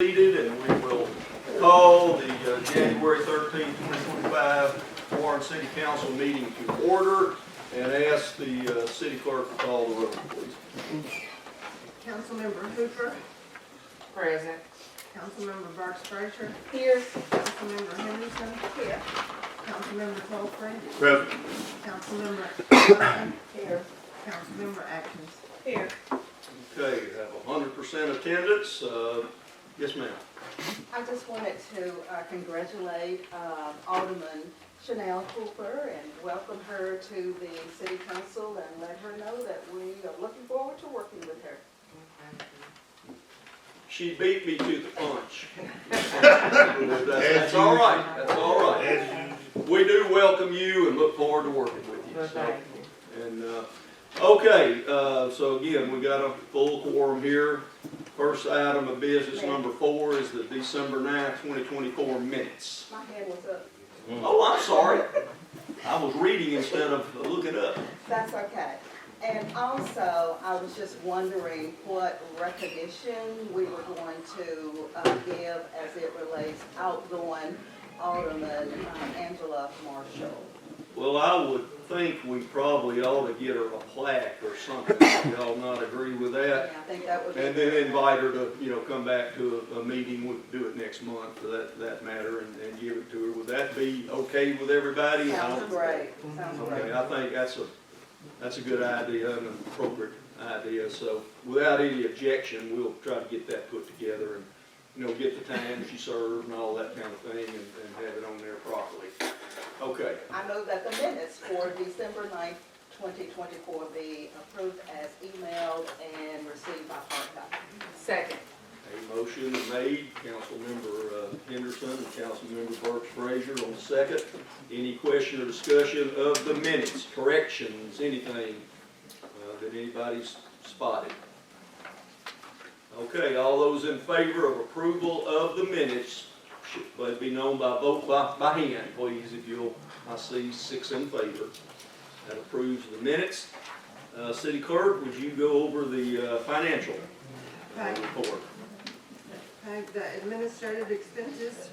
Seated, and we will call the January 13th, 2025 Warren City Council meeting to order and ask the city clerk to call the roll, please. Councilmember Hooper, Present. Councilmember Burks Frazier, Here. Councilmember Henderson, Here. Councilmember Tolfree, Present. Councilmember Martin, Here. Councilmember Atkins. Here. Okay, we have 100% attendance. Yes, ma'am. I just wanted to congratulate Alderman Chanel Cooper and welcome her to the City Council and let her know that we are looking forward to working with her. She beat me to the punch. That's all right. That's all right. We do welcome you and look forward to working with you. So, and okay, so again, we got a full quorum here. First item of business, number 4, is the December 9th, 2024 minutes. My hand was up. Oh, I'm sorry. I was reading instead of looking up. That's okay. And also, I was just wondering what recognition we were going to give as it relates outgoing Alderman Angela Marshall. Well, I would think we probably ought to get her a plaque or something. Y'all not agree with Yeah, that? I think that would be. And then invite her to, come back to a meeting. We could do it next month for that matter and give it to her. Would that be okay with everybody? Sounds great. Sounds Okay, great. I think that's a good idea and an appropriate idea. So without any objection, we'll try to get that put together and, get the time she served and all that kind of thing and have it on there properly. Okay. I know that the minutes for December 9th, 2024 be approved as emailed and received by hard copy. Second. A motion made, Councilmember Henderson and Councilmember Burks Frazier on the second. Any question or discussion of the minutes, corrections, anything that anybody's spotted? Okay, all those in favor of approval of the minutes, let it be known by vote by hand, please, if you'll. I see 6 in favor. That approves the minutes. City Clerk, would you go over the financial report? Okay, the administrative expenses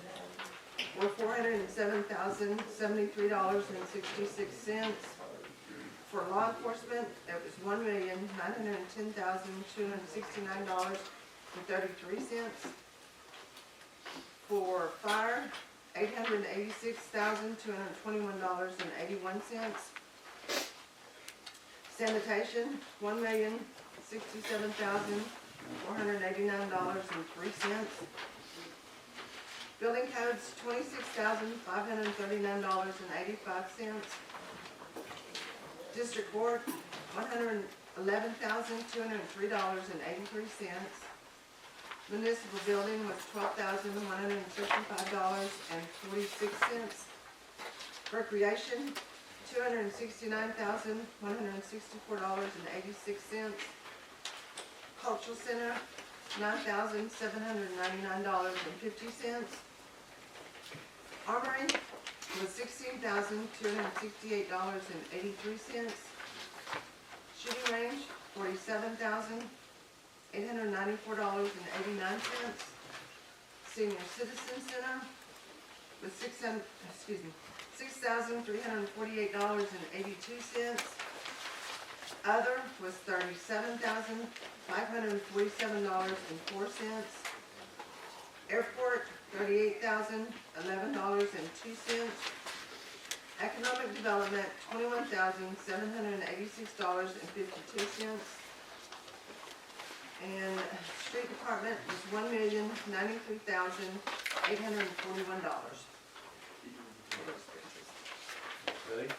were $407,073.66. For law enforcement, it was $1,910,269.33. For fire, $886,221.81. Sanitation, $1,067,489.03. Building codes, $26,539.85. District court, $111,203.83. Municipal building was $12,155.46. Recreation, $269,164.86. Cultural center, $9,799.50. Armory was $16,268.83. Shooting range, $47,894.89. Senior Citizen Center was $6,348.82. Other was $37,547.04. Airport, $38,011.02. Economic Development, $21,786.52. And Street Department was $1,093,841. Okay.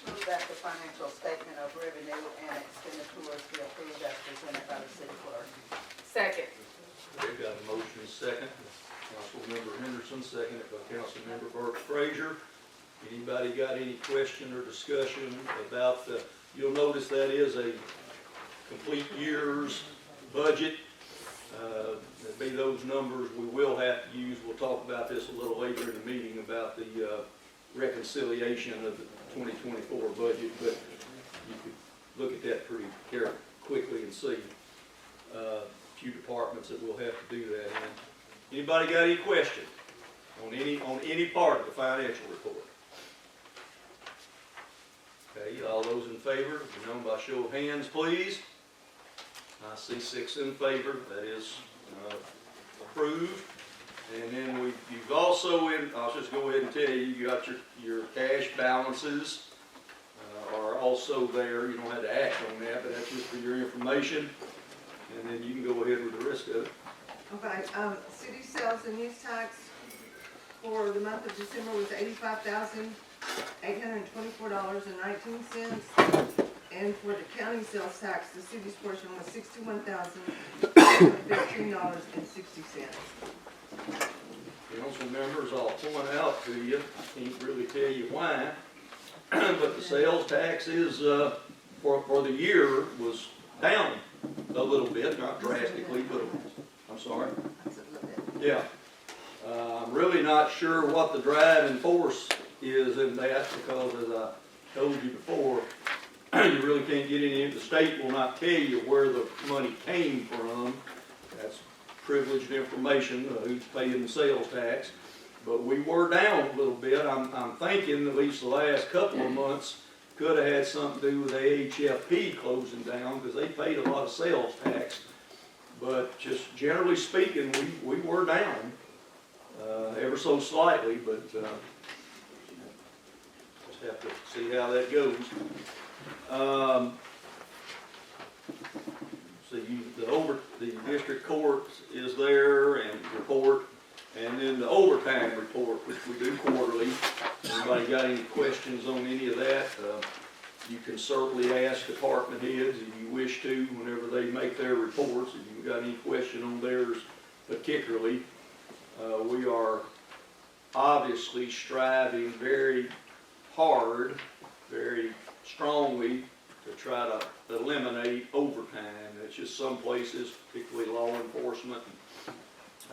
Move that the financial statement of revenue and expenditures be approved as presented by the city clerk. Second. Okay, got a motion second. Councilmember Henderson, seconded by Councilmember Burks Frazier. Anybody got any question or discussion about you'll notice that is a complete year's budget. That'd be those numbers we will have to use. We'll talk about this a little later in the meeting about the reconciliation of the 2024 budget, but you could look at that pretty quickly and see. few departments that we'll have to do that in. Anybody got any question on any part of the financial report? Okay, all those in favor, be known by show of hands, please. I see 6 in favor, that is approved. And then you've also, I'll just go ahead and tell you, you got your cash balances are also there. You don't have to act on that, but that's just for your information. And then you can go ahead with the rest of it. Okay, city sales and use tax for the month of December was $85,824.19. And for the county sales tax, the city's portion was $61,615.60. Council members, I'll point out to you, I can't really tell you why, but the sales tax is, for the year was down a little bit, not drastically, but, I'm sorry. That's a little bit. Yeah. I'm really not sure what the driving force is in that, because as I told you before, you really can't get any, the state will not tell you where the money came from. That's privileged information, who's paying the sales tax. But we were down a little bit. I'm thinking at least the last couple of months could have had something to do with AHFP closing down, because they paid a lot of sales tax. But just generally speaking, we were down, ever so slightly, but just have to see how that goes. The district court is there and report, and then the overtime report, which we do quarterly. Anybody got any questions on any of that? You can certainly ask department heads if you wish to, whenever they make their reports. If you've got any question on theirs particularly, we are obviously striving very hard, very strongly, to try to eliminate overtime. It's just some places, particularly law enforcement and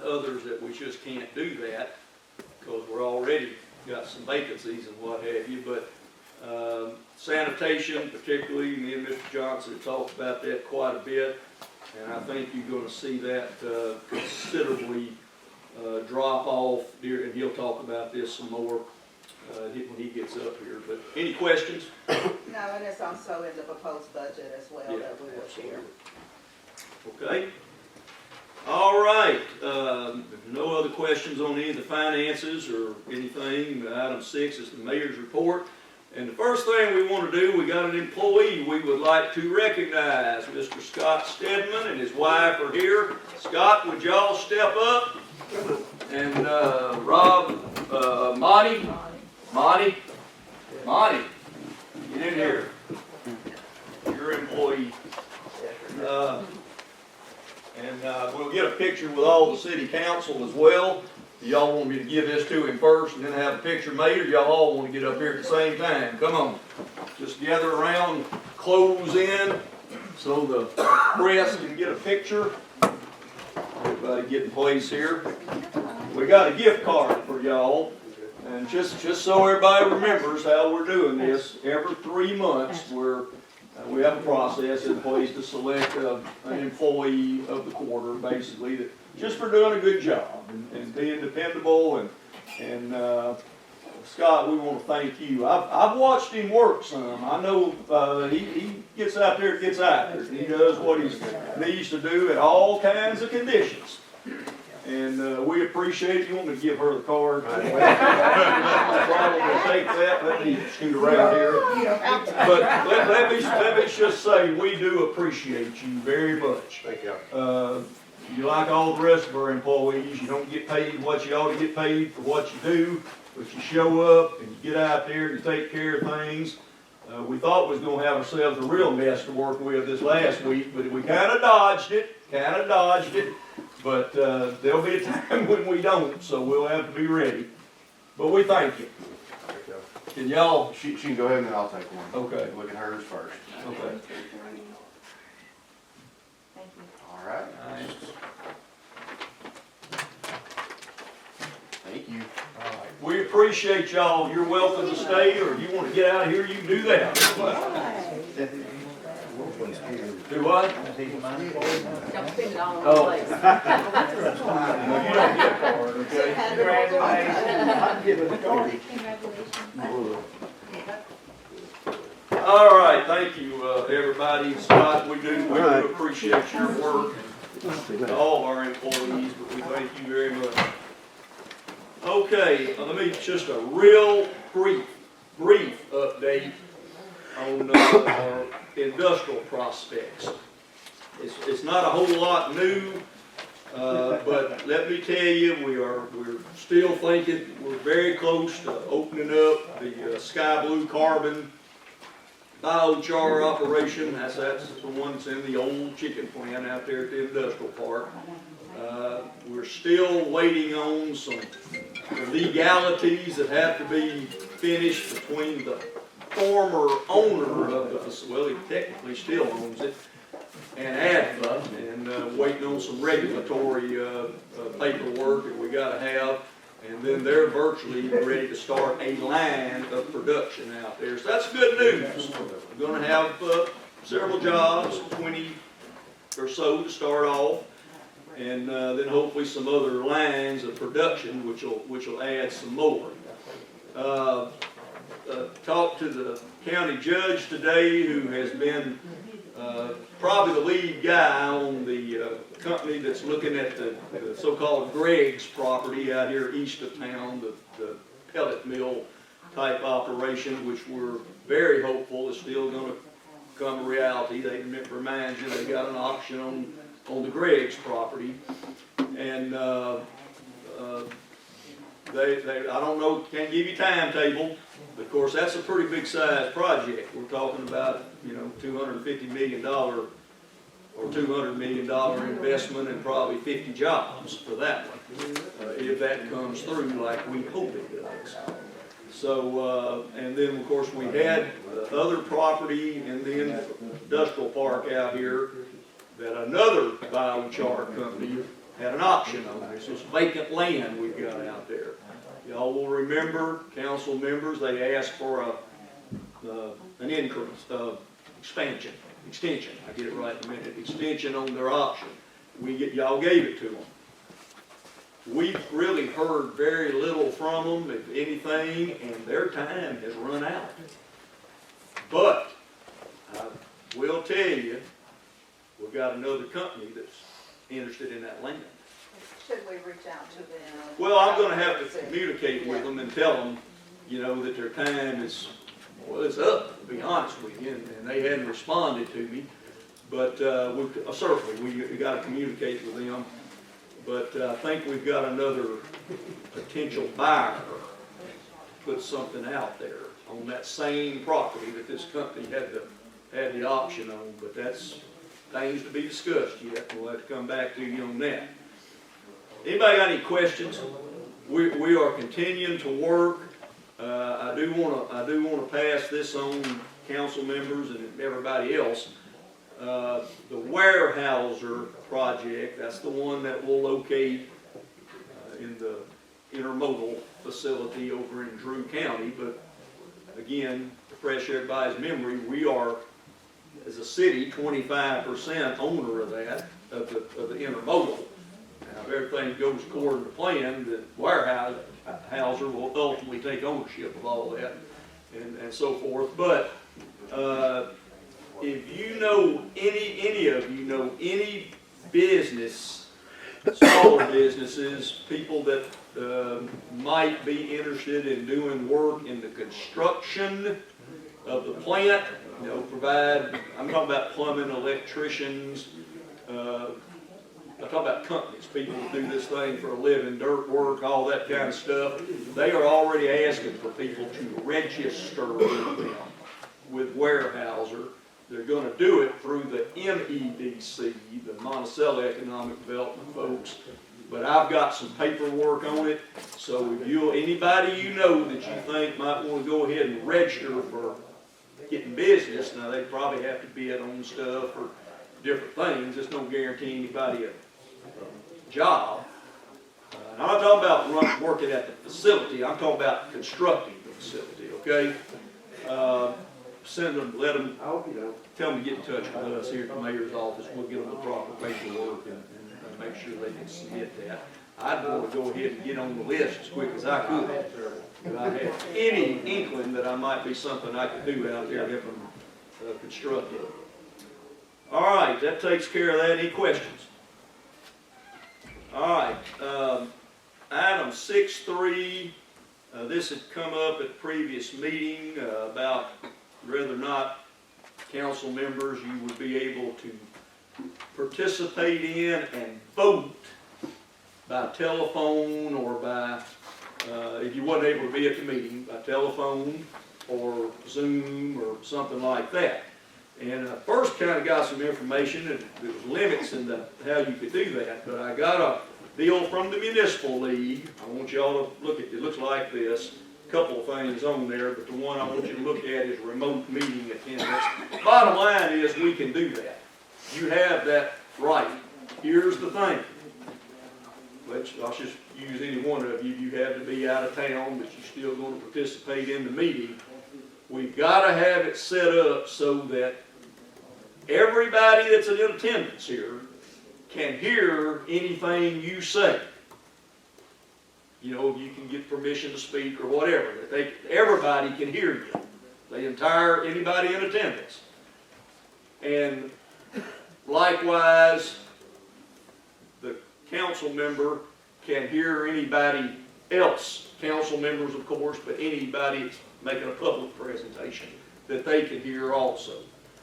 others, that we just can't do that because we're already got some vacancies and what have you. But sanitation, particularly, me and Mr. Johnson have talked about that quite a bit, and I think you're going to see that considerably drop off, and he'll talk about this some more when he gets up here. But any questions? No, and it's also in the proposed budget as well Yeah, that we will share. Okay. All right. No other questions on any of the finances or anything. Item 6 is the mayor's report. And the first thing we want to do, we got an employee we would like to recognize. Mr. Scott Stedman and his wife are here. Scott, would y'all step up? And Rob, Monty, get in here. Your employee. And we'll get a picture with all the city council as well. Y'all want me to give this to him first and then have a picture made, or y'all all want to get up here at the same time? Come on. Just gather around, close in, so the press can get a picture. Everybody get in place here. We got a gift card for y'all. And just so everybody remembers how we're doing this, every 3 months we have a process in place to select an employee of the quarter, basically, that just for doing a good job and being dependable. And Scott, we want to thank you. I've watched him work some. I know he gets out there and gets after it. He does what he needs to do in all kinds of conditions. And we appreciate it. You want me to give her the card? Probably take that. Let me scoot around here. But let me just say, we do appreciate you very much. Thank you. You like all the rest of our employees, you don't get paid what you ought to get paid for what you do, but you show up and you get out there and you take care of things. We thought we was going to have ourselves a real mess to work with this last week, but we kind of dodged it. But there'll be a time when we don't, so we'll have to be ready. But we thank you. Thank you. Can y'all? She can go ahead and then I'll take one. Okay. Look at hers first. Okay. Thank you. All right. Thank you. We appreciate y'all. You're welcome to stay, or if you want to get out of here, you can do that. Do what? Don't spend it all in Oh. one place. No, you don't get a card, okay? All right, thank you, everybody. Scott, we do appreciate your work, and all of our employees, but we thank you very much. Okay, let me, just a real brief update on our industrial prospects. It's not a whole lot new, but let me tell you, we're still thinking, we're very close to opening up the Sky Blue Carbon biochar operation. That's the one that's in the old chicken plant out there at the industrial park. We're still waiting on some legalities that have to be finished between the former owner of the facility, well, he technically still owns it, and ADFA, and waiting on some regulatory paperwork that we gotta have, and then they're virtually ready to start a line of production out there. So that's good news. We're gonna have several jobs, 20 or so to start off, and then hopefully some other lines of production, which will add some more. Talked to the county judge today, who has been probably the lead guy on the company that's looking at the so-called Greg's property out here east of town, the pellet mill type operation, which we're very hopeful is still going to become a reality. They remind you they got an auction on the Greg's property, and I don't know, can't give you a timetable. Of course, that's a pretty big size project. We're talking about, $250 million or $200 million investment and probably 50 jobs for that one, if that comes through like we hope it does. So, and then of course we had other property in the industrial park out here that another biochar company had an option on. This was vacant land we've got out there. Y'all will remember, council members, they asked for an increase, extension, I get it right in a minute, extension on their option. Y'all gave it to them. We've really heard very little from them, if anything, and their time has run out. But, I will tell you, we've got another company that's interested in that land. Should we reach out to them? Well, I'm gonna have to communicate with them and tell them, that their time is, it's up, to be honest with you, and they hadn't responded to me. But, certainly, we gotta communicate with them. But I think we've got another potential buyer to put something out there on that same property that this company had the option on. But that's things to be discussed yet. We'll have to come back to you on that. Anybody got any questions? We are continuing to work. I do want to pass this on, council members and everybody else. The Warehouser project, that's the one that will locate in the intermodal facility over in Drew County. But again, to refresh everybody's memory, we are, as a city, 25% owner of that, of the intermodal. Now, if everything goes according to plan, the Warehouser will ultimately take ownership of all that and so forth. But if you know any of you know any business, smaller businesses, people that might be interested in doing work in the construction of the plant, provide, I'm talking about plumbing, electricians, I'm talking about companies, people who do this thing for a living, dirt work, all that kind of stuff. They are already asking for people to register with them, with Warehouser. They're going to do it through the MEDC, the Monticello Economic Development folks. But I've got some paperwork on it, so if anybody you know that you think might want to go ahead and register for getting business, now they probably have to bid on stuff or different things. This don't guarantee anybody a job. And I'm not talking about working at the facility. I'm talking about constructing the facility, okay? send them, let them, tell them to get in touch with us here at the mayor's office. We'll get them the proper paperwork and make sure they can submit that. I'd want to go ahead and get on the list as quick as I could. If I had any inkling that I might be something I could do out there helping construct it. All right, that takes care of that. Any questions? All right, item 6.3, this had come up at the previous meeting about whether or not council members, you would be able to participate in and vote by telephone or by, if you wasn't able to be at the meeting, by telephone or Zoom or something like that. And first kind of got some information, and there was limits in how you could do that, but I got a deal from the Municipal League. I want y'all to look at it. It looks like this. A couple of things on there, but the one I want you to look at is remote meeting attendance. Bottom line is we can do that. You have that right. Here's the thing. I'll just use any one of you. You have to be out of town, but you're still going to participate in the meeting. We've got to have it set up so that everybody that's in attendance here can hear anything you say. You know, you can get permission to speak or whatever. That everybody can hear you. Anybody in attendance. And likewise, the council member can hear anybody else, council members of course, but anybody making a public presentation that they can hear also.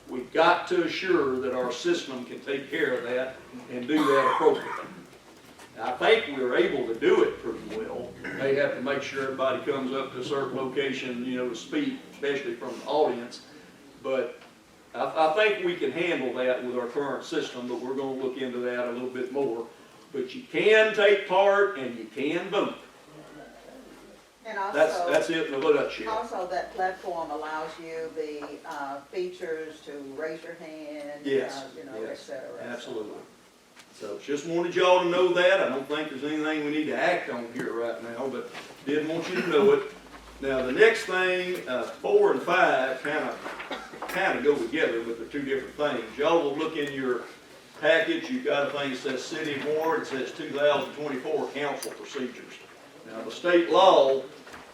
We've got to assure that our system can take care of that and do that appropriately. I think we're able to do it pretty well. They have to make sure everybody comes up to a certain location, you know, to speak, especially from the audience. But I think we can handle that with our current system, but we're going to look into that a little bit more. But you can take part and you can vote. And also, That's it in a nutshell. also that platform allows you the features to raise your hand, Yes, you know, yes, et cetera. absolutely. So just wanted y'all to know that. I don't think there's anything we need to act on here right now, but did want you to know it. Now the next thing, 4 and 5 kind of go together, but they're two different things. Y'all will look in your package. You've got a thing that says City of Warren. It says 2024 Council Procedures. Now the state law,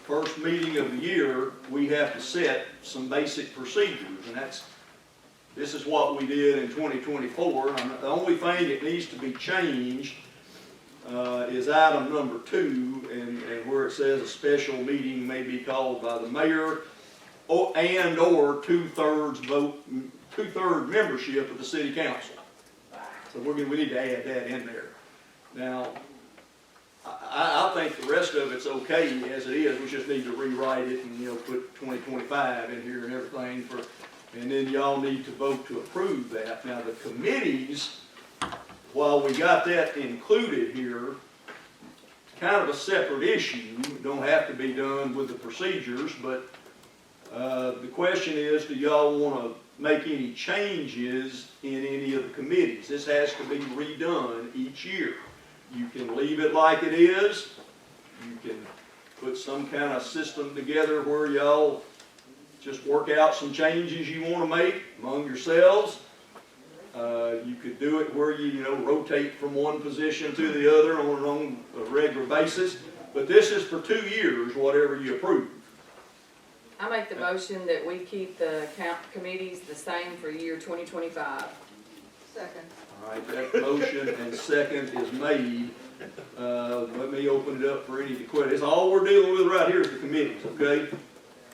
first meeting of the year, we have to set some basic procedures, and this is what we did in 2024. The only thing that needs to be changed is item number 2, and where it says a special meeting may be called by the mayor or 2/3 vote, 2/3 membership of the city council. So we need to add that in there. Now, I think the rest of it's okay as it is. We just need to rewrite it and, you know, put 2025 in here and everything and then y'all need to vote to approve that. Now the committees, while we got that included here, kind of a separate issue. It don't have to be done with the procedures, but the question is, do y'all want to make any changes in any of the committees? This has to be redone each year. You can leave it like it is. You can put some kind of system together where y'all just work out some changes you want to make among yourselves. You could do it where you rotate from one position to the other on a regular basis. But this is for 2 years, whatever you approve. I make the motion that we keep the committees the same for year 2025. Second. All right, that motion and second is made. Let me open it up for any questions. All we're dealing with right here is the committees, okay?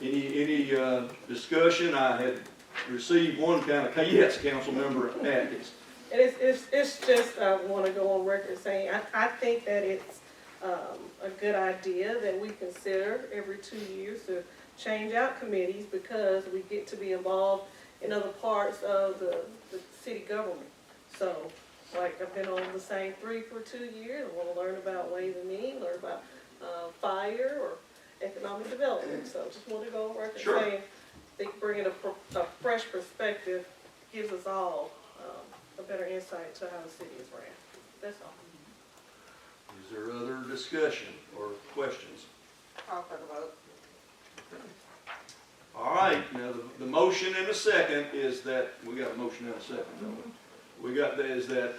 Any discussion? I had received one kind of, yes, Councilmember Atkins. It's just, I want to go on record saying, I think that it's a good idea that we consider every 2 years to change out committees because we get to be involved in other parts of the city government. So, like, I've been on the same 3 for 2 years. I want to learn about Ways and Means, learn about fire or economic development. So just want to go on record Sure. saying, I think bringing a fresh perspective gives us all a better insight to how the city is ran. That's all. Is there other discussion or questions? Call for the vote. All right, now the motion and the second is that, we got a motion and a second, don't we? We got, that is that,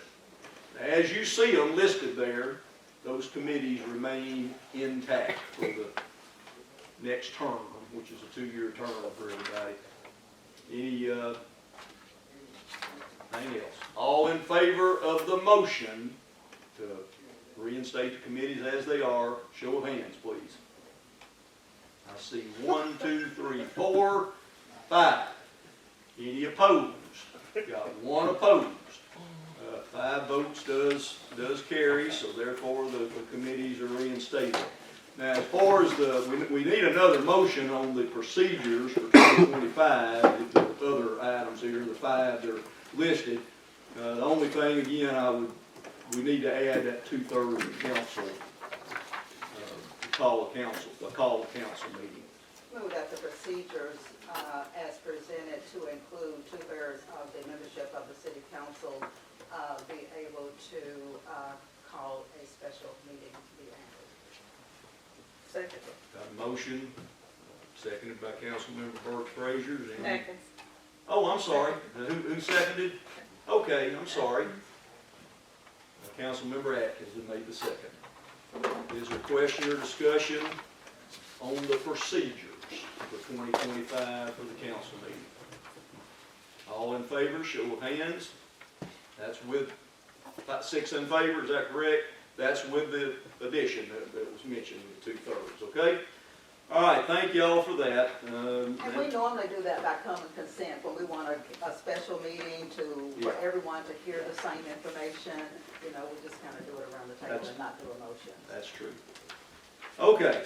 as you see them listed there, those committees remain intact for the next term, which is a 2-year term for everybody. Any, anything else? All in favor of the motion to reinstate the committees as they are, show of hands, please. I see 1, 2, 3, 4, 5. Any opposed? Got 1 opposed. 5 votes does carry, so therefore the committees are reinstated. Now, as far as we need another motion on the procedures for 2025, the other items here, the 5 that are listed. The only thing, again, we need to add that 2/3 council, call a council meeting. Move that the procedures, as presented to include 2/3 of the membership of the city council, be able to, call a special meeting to be added. Second. Got a motion, seconded by Councilmember Burt Frazier. Atkins. Oh, I'm sorry. Who seconded? Okay, I'm sorry. Councilmember Atkins has made the second. Is there question or discussion on the procedures for 2025 for the council meeting? All in favor, show of hands. That's with about 6 in favor, is that correct? That's with the addition that was mentioned, the 2/3, okay? All right, thank y'all for that. And we normally do that by common consent, when we want a special meeting for everyone to hear the same information. You know, we just kind of do it around the table and not do a motion. That's true. Okay.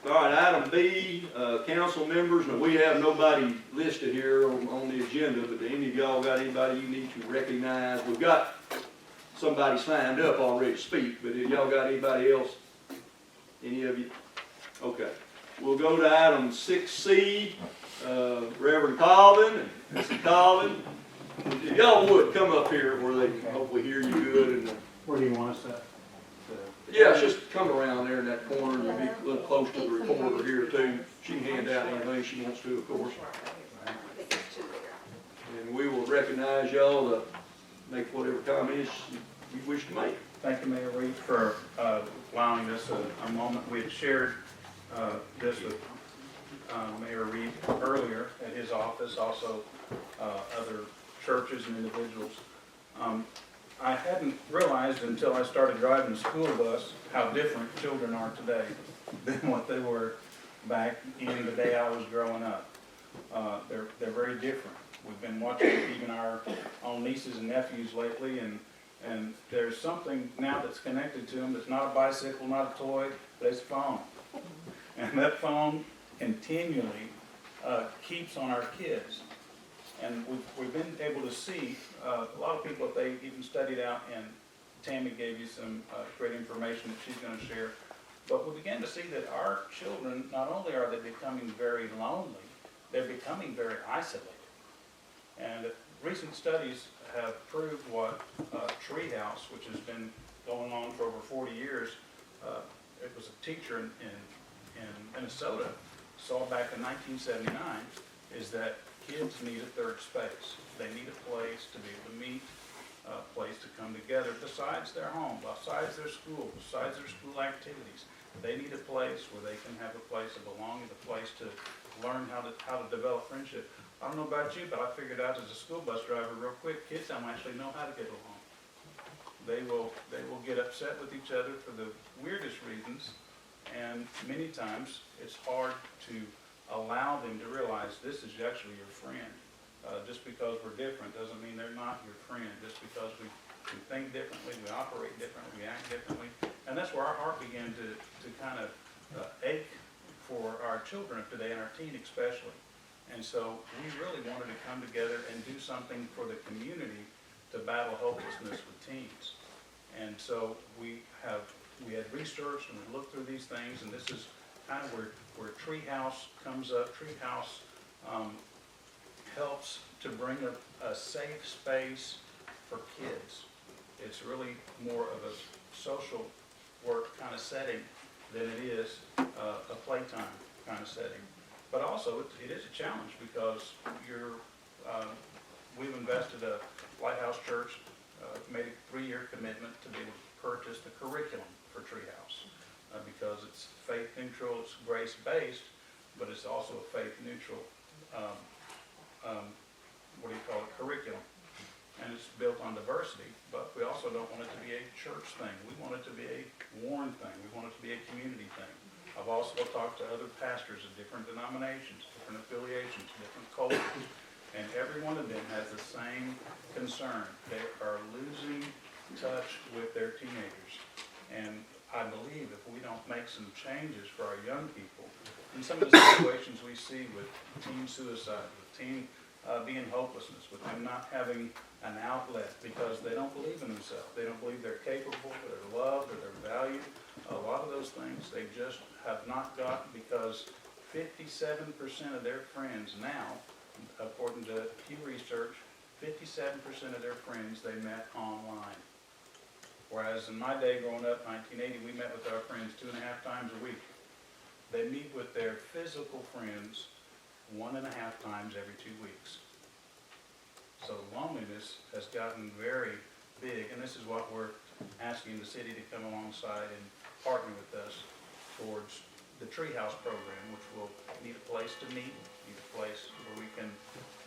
All right, item B, council members. Now, we have nobody listed here on the agenda, but do any of y'all got anybody you need to recognize? We've got somebody signed up already to speak, but have y'all got anybody else? Any of you? Okay. We'll go to item 6C, Reverend Colvin and Mr. Colvin. If y'all would come up here where they can hopefully hear you good. And Where do you want us at? yeah, just come around there in that corner and be a little close to the reporter here too. She can hand out anything she wants to, of course. I think it's 2 there. And we will recognize y'all to make whatever comments you wish to make. Thank you, Mayor Reed, for allowing us a moment. We had shared this with Mayor Reed earlier at his office, also other churches and individuals. I hadn't realized until I started driving the school bus how different children are today than what they were back in the day I was growing up. They're very different. We've been watching even our own nieces and nephews lately, and there's something now that's connected to them that's not a bicycle, not a toy, but it's a phone. And that phone continually keeps on our kids. And we've been able to see a lot of people, they even studied out, and Tammy gave you some great information that she's going to share. But we began to see that our children, not only are they becoming very lonely, they're becoming very isolated. And recent studies have proved what Treehouse, which has been going on for over 40 years, it was a teacher in Minnesota, saw back in 1979, is that kids need a third space. They need a place to be able to meet, a place to come together besides their home, besides their school, besides their school activities. They need a place where they can have a place of belonging, a place to learn how to develop friendship. I don't know about you, but I figured out as a school bus driver real quick, kids don't actually know how to get along. They will get upset with each other for the weirdest reasons, and many times it's hard to allow them to realize this is actually your friend. Just because we're different doesn't mean they're not your friend. Just because we think differently, we operate differently, we act differently. And that's where our heart began to kind of ache for our children of today, and our teen especially. And so we really wanted to come together and do something for the community to battle hopelessness with teens. And so we had researched and we looked through these things, and this is kind of where Treehouse comes up. Treehouse helps to bring a safe space for kids. It's really more of a social work kind of setting than it is a playtime. kind of setting. But also, it is a challenge because we've invested, Lighthouse Church made a 3-year commitment to be able to purchase the curriculum for Treehouse. Because it's faith neutral, it's grace based, but it's also a faith neutral, curriculum. And it's built on diversity, but we also don't want it to be a church thing. We want it to be a Warren thing. We want it to be a community thing. I've also talked to other pastors of different denominations, different affiliations, different cultures, and every one of them has the same concern. They are losing touch with their teenagers. And I believe if we don't make some changes for our young people, in some of the situations we see with teen suicide, with teen being hopelessness, with them not having an outlet because they don't believe in themselves. They don't believe they're capable, or they're loved, or they're valued. A lot of those things they just have not gotten because 57% of their friends now, according to Pew Research, 57% of their friends they met online. Whereas in my day growing up, 1980, we met with our friends 2.5 times a week. They meet with their physical friends 1.5 times every 2 weeks. So loneliness has gotten very big, and this is what we're asking the city to come alongside and partner with us towards the Treehouse program, which will need a place to meet, need a place where we can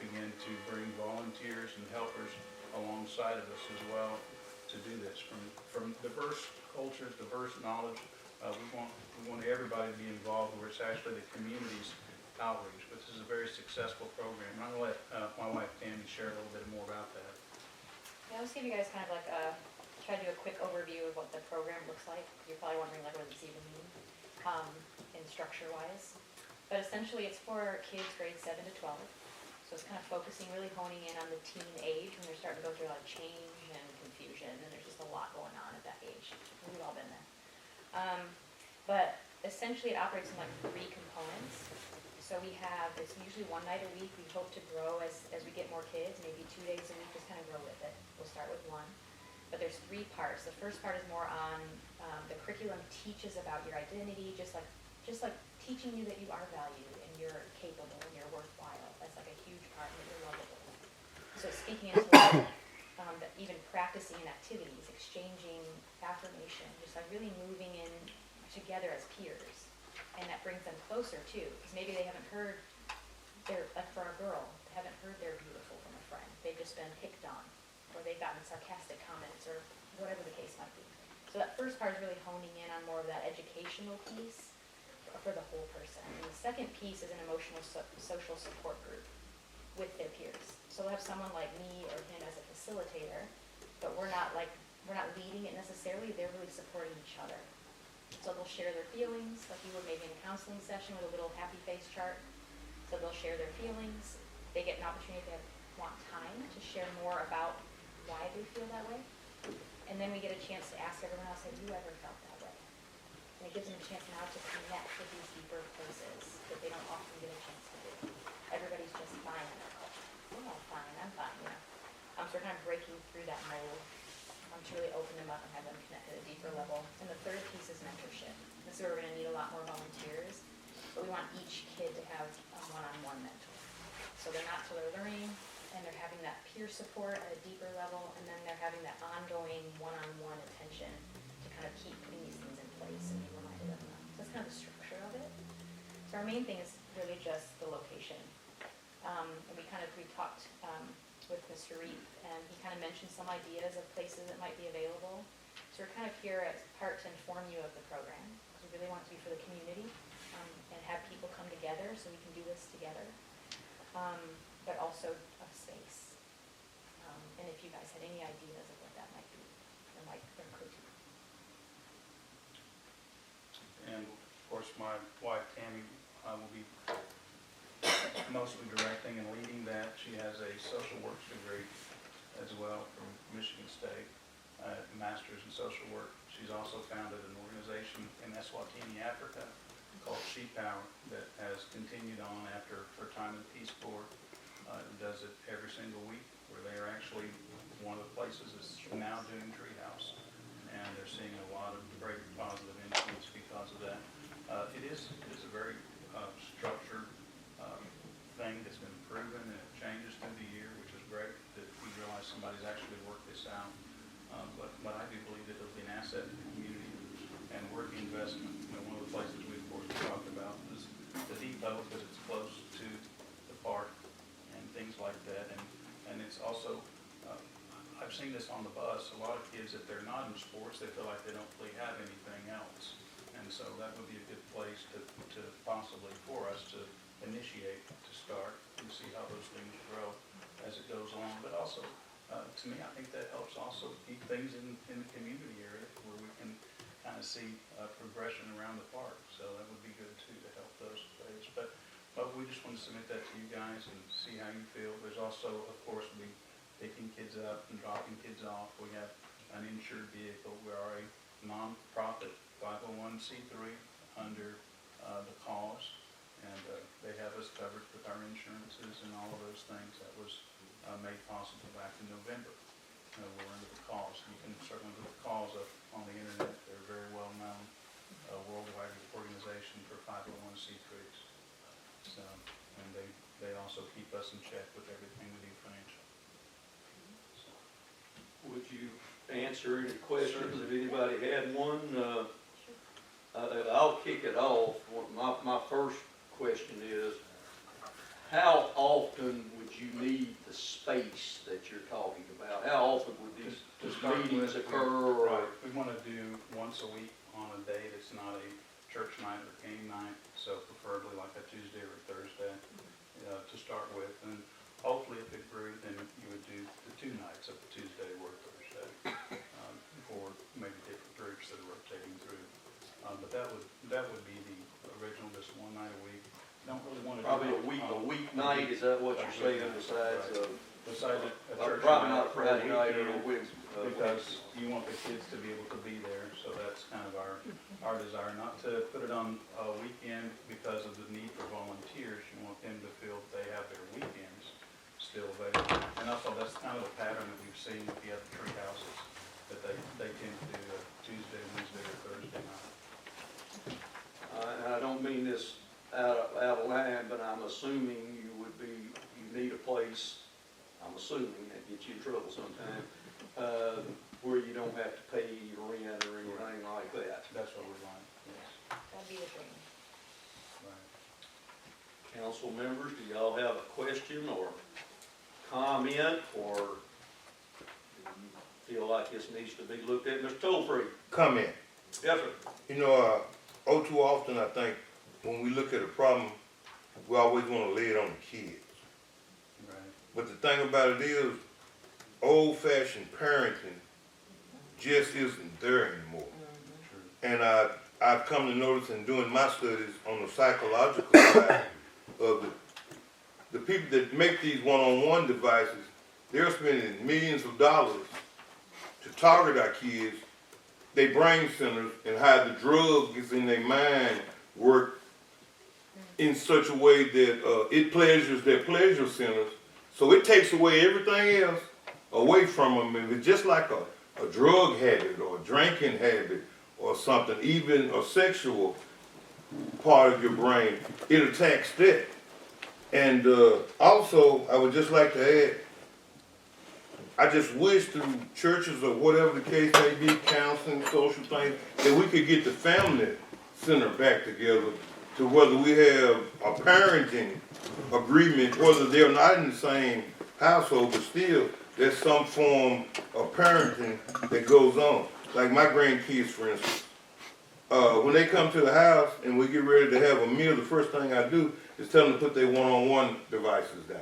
begin to bring volunteers and helpers alongside of us as well to do this from diverse cultures, diverse knowledge. We want everybody to be involved where it's actually the community's outreach, but this is a very successful program. And I'm going to let my wife Tammy share a little bit more about that. Yeah, I'll just give you guys kind of like try to do a quick overview of what the program looks like. You're probably wondering like what does this even mean in structure-wise. But essentially it's for kids grades 7 to 12. So it's kind of focusing, really honing in on the teen age when they're starting to go through a lot of change and confusion, and there's just a lot going on at that age. We've all been there. But essentially it operates in like 3 components. So we have, it's usually 1 night a week. We hope to grow as we get more kids, maybe 2 days a week, just kind of grow with it. We'll start with 1. But there's 3 parts. The first part is more on the curriculum teaches about your identity, just like teaching you that you are valued and you're capable and you're worthwhile. That's like a huge part that you're lovable. So speaking into that, even practicing in activities, exchanging affirmation, just like really moving in together as peers. And that brings them closer too, because maybe they haven't heard like for a girl, they haven't heard they're beautiful from a friend. They've just been picked on, or they've gotten sarcastic comments, or whatever the case might be. So that first part is really honing in on more of that educational piece for the whole person. And the second piece is an emotional social support group with their peers. So we'll have someone like me or him as a facilitator, but we're not leading it necessarily. They're really supporting each other. So they'll share their feelings, like you would maybe in a counseling session with a little happy face chart. So they'll share their feelings. They get an opportunity if they want time to share more about why they feel that way. And then we get a chance to ask everyone else, have you ever felt that way? And it gives them a chance now to connect with these deeper places that they don't often get a chance to do. Everybody's just fine in their culture. We're all fine, I'm fine, you know. So we're kind of breaking through that mold. To really open them up and have them connect at a deeper level. And the third piece is mentorship. This is where we're going to need a lot more volunteers, but we want each kid to have a one-on-one mentor. So they're learning and they're having that peer support at a deeper level, and then they're having that ongoing one-on-one attention to kind of keep putting these things in place and be reminded of them. So that's kind of the structure of it. So our main thing is really just the location. And we talked with Mr. Reep, and he kind of mentioned some ideas of places that might be available. So we're kind of here as part to inform you of the program, because we really want it to be for the community, and have people come together so we can do this together, but also a space. And if you guys had any ideas of what that might be, there could be. And of course, my wife Tammy will be mostly directing and leading that. She has a social work degree as well from Michigan State, master's in social work. She's also founded an organization in Eswatini, Africa, called She Power, that has continued on after her time in the Peace Corps. Does it every single week, where they are actually one of the places is now doing Treehouse, and they're seeing a lot of great positive influence because of that. It is a very also, I've seen this on the bus, a lot of kids, if they're not in sports, they feel like they don't really have anything else. And so that would be a good place to possibly, for us to initiate, to start, and see how those things grow as it goes along. But also, to me, I think that helps also keep things in the community area where we can kind of see progression around the park. So that would be good too, to help those players. But we just want to submit that to you guys and see how you feel. There's also, of course, picking kids up and dropping kids off. We have an insured vehicle. We are a non-profit 501c3 under the cause, and they have us covered with our insurances and all of those things. That was made possible back in November. We're under the cause. You can certainly look the cause up on the internet. They're a very well-known worldwide organization for 501c3s. So, and they also keep us in check with everything we do financially. Would you answer any questions if anybody had one? I'll kick it off. My first question is, how often would you need the space that you're talking about? How often would these meetings occur? Right, we want to do once a week on a day that's not a church night or game night, so preferably like a Tuesday or a Thursday to start with. And hopefully if it grew, then you would do the 2 nights of the Tuesday or Thursday for maybe different groups that are rotating through. But that would be the original, just 1 night a week. Don't really want to Probably do a weeknight, is that what you're saying, besides, besides a church probably night not a Friday night or a weekend, Wednesday? because you want the kids to be able to be there, so that's kind of our desire, not to put it on a weekend because of the need for volunteers. You want them to feel that they have their weekends still available. And also, that's kind of the pattern that we've seen with the other tree houses, that they tend to do a Tuesday, Wednesday, or Thursday night. And I don't mean this out of line, but I'm assuming you need a place, I'm assuming, that gets you in trouble sometime, where you don't have to pay your rent or anything like that. That's what we're like, yes. That'd be the dream. Right. Council members, do y'all have a question or comment, or do you feel like this needs to be looked at? Mr. Tollfree? Comment. Yes, sir. You know, oh, too often I think when we look at a problem, we always want to lay it on the kids. Right. But the thing about it is, old-fashioned parenting just isn't there anymore. True. And I've come to notice in doing my studies on the psychological side of the people that make these one-on-one devices, they're spending millions of dollars to target our kids, their brain centers, and how the drugs in their mind work in such a way that it pleasures their pleasure centers. So it takes away everything else away from them. And it's just like a drug habit or a drinking habit or something, even a sexual part of your brain, it attacks that. And also, I would just like to add, I just wish through churches or whatever the case may be, counseling, social things, that we could get the family center back together to whether we have a parenting agreement, whether they're not in the same household, but still there's some form of parenting that goes on. Like my grandkids, for instance. When they come to the house and we get ready to have a meal, the first thing I do is tell them to put their one-on-one devices down.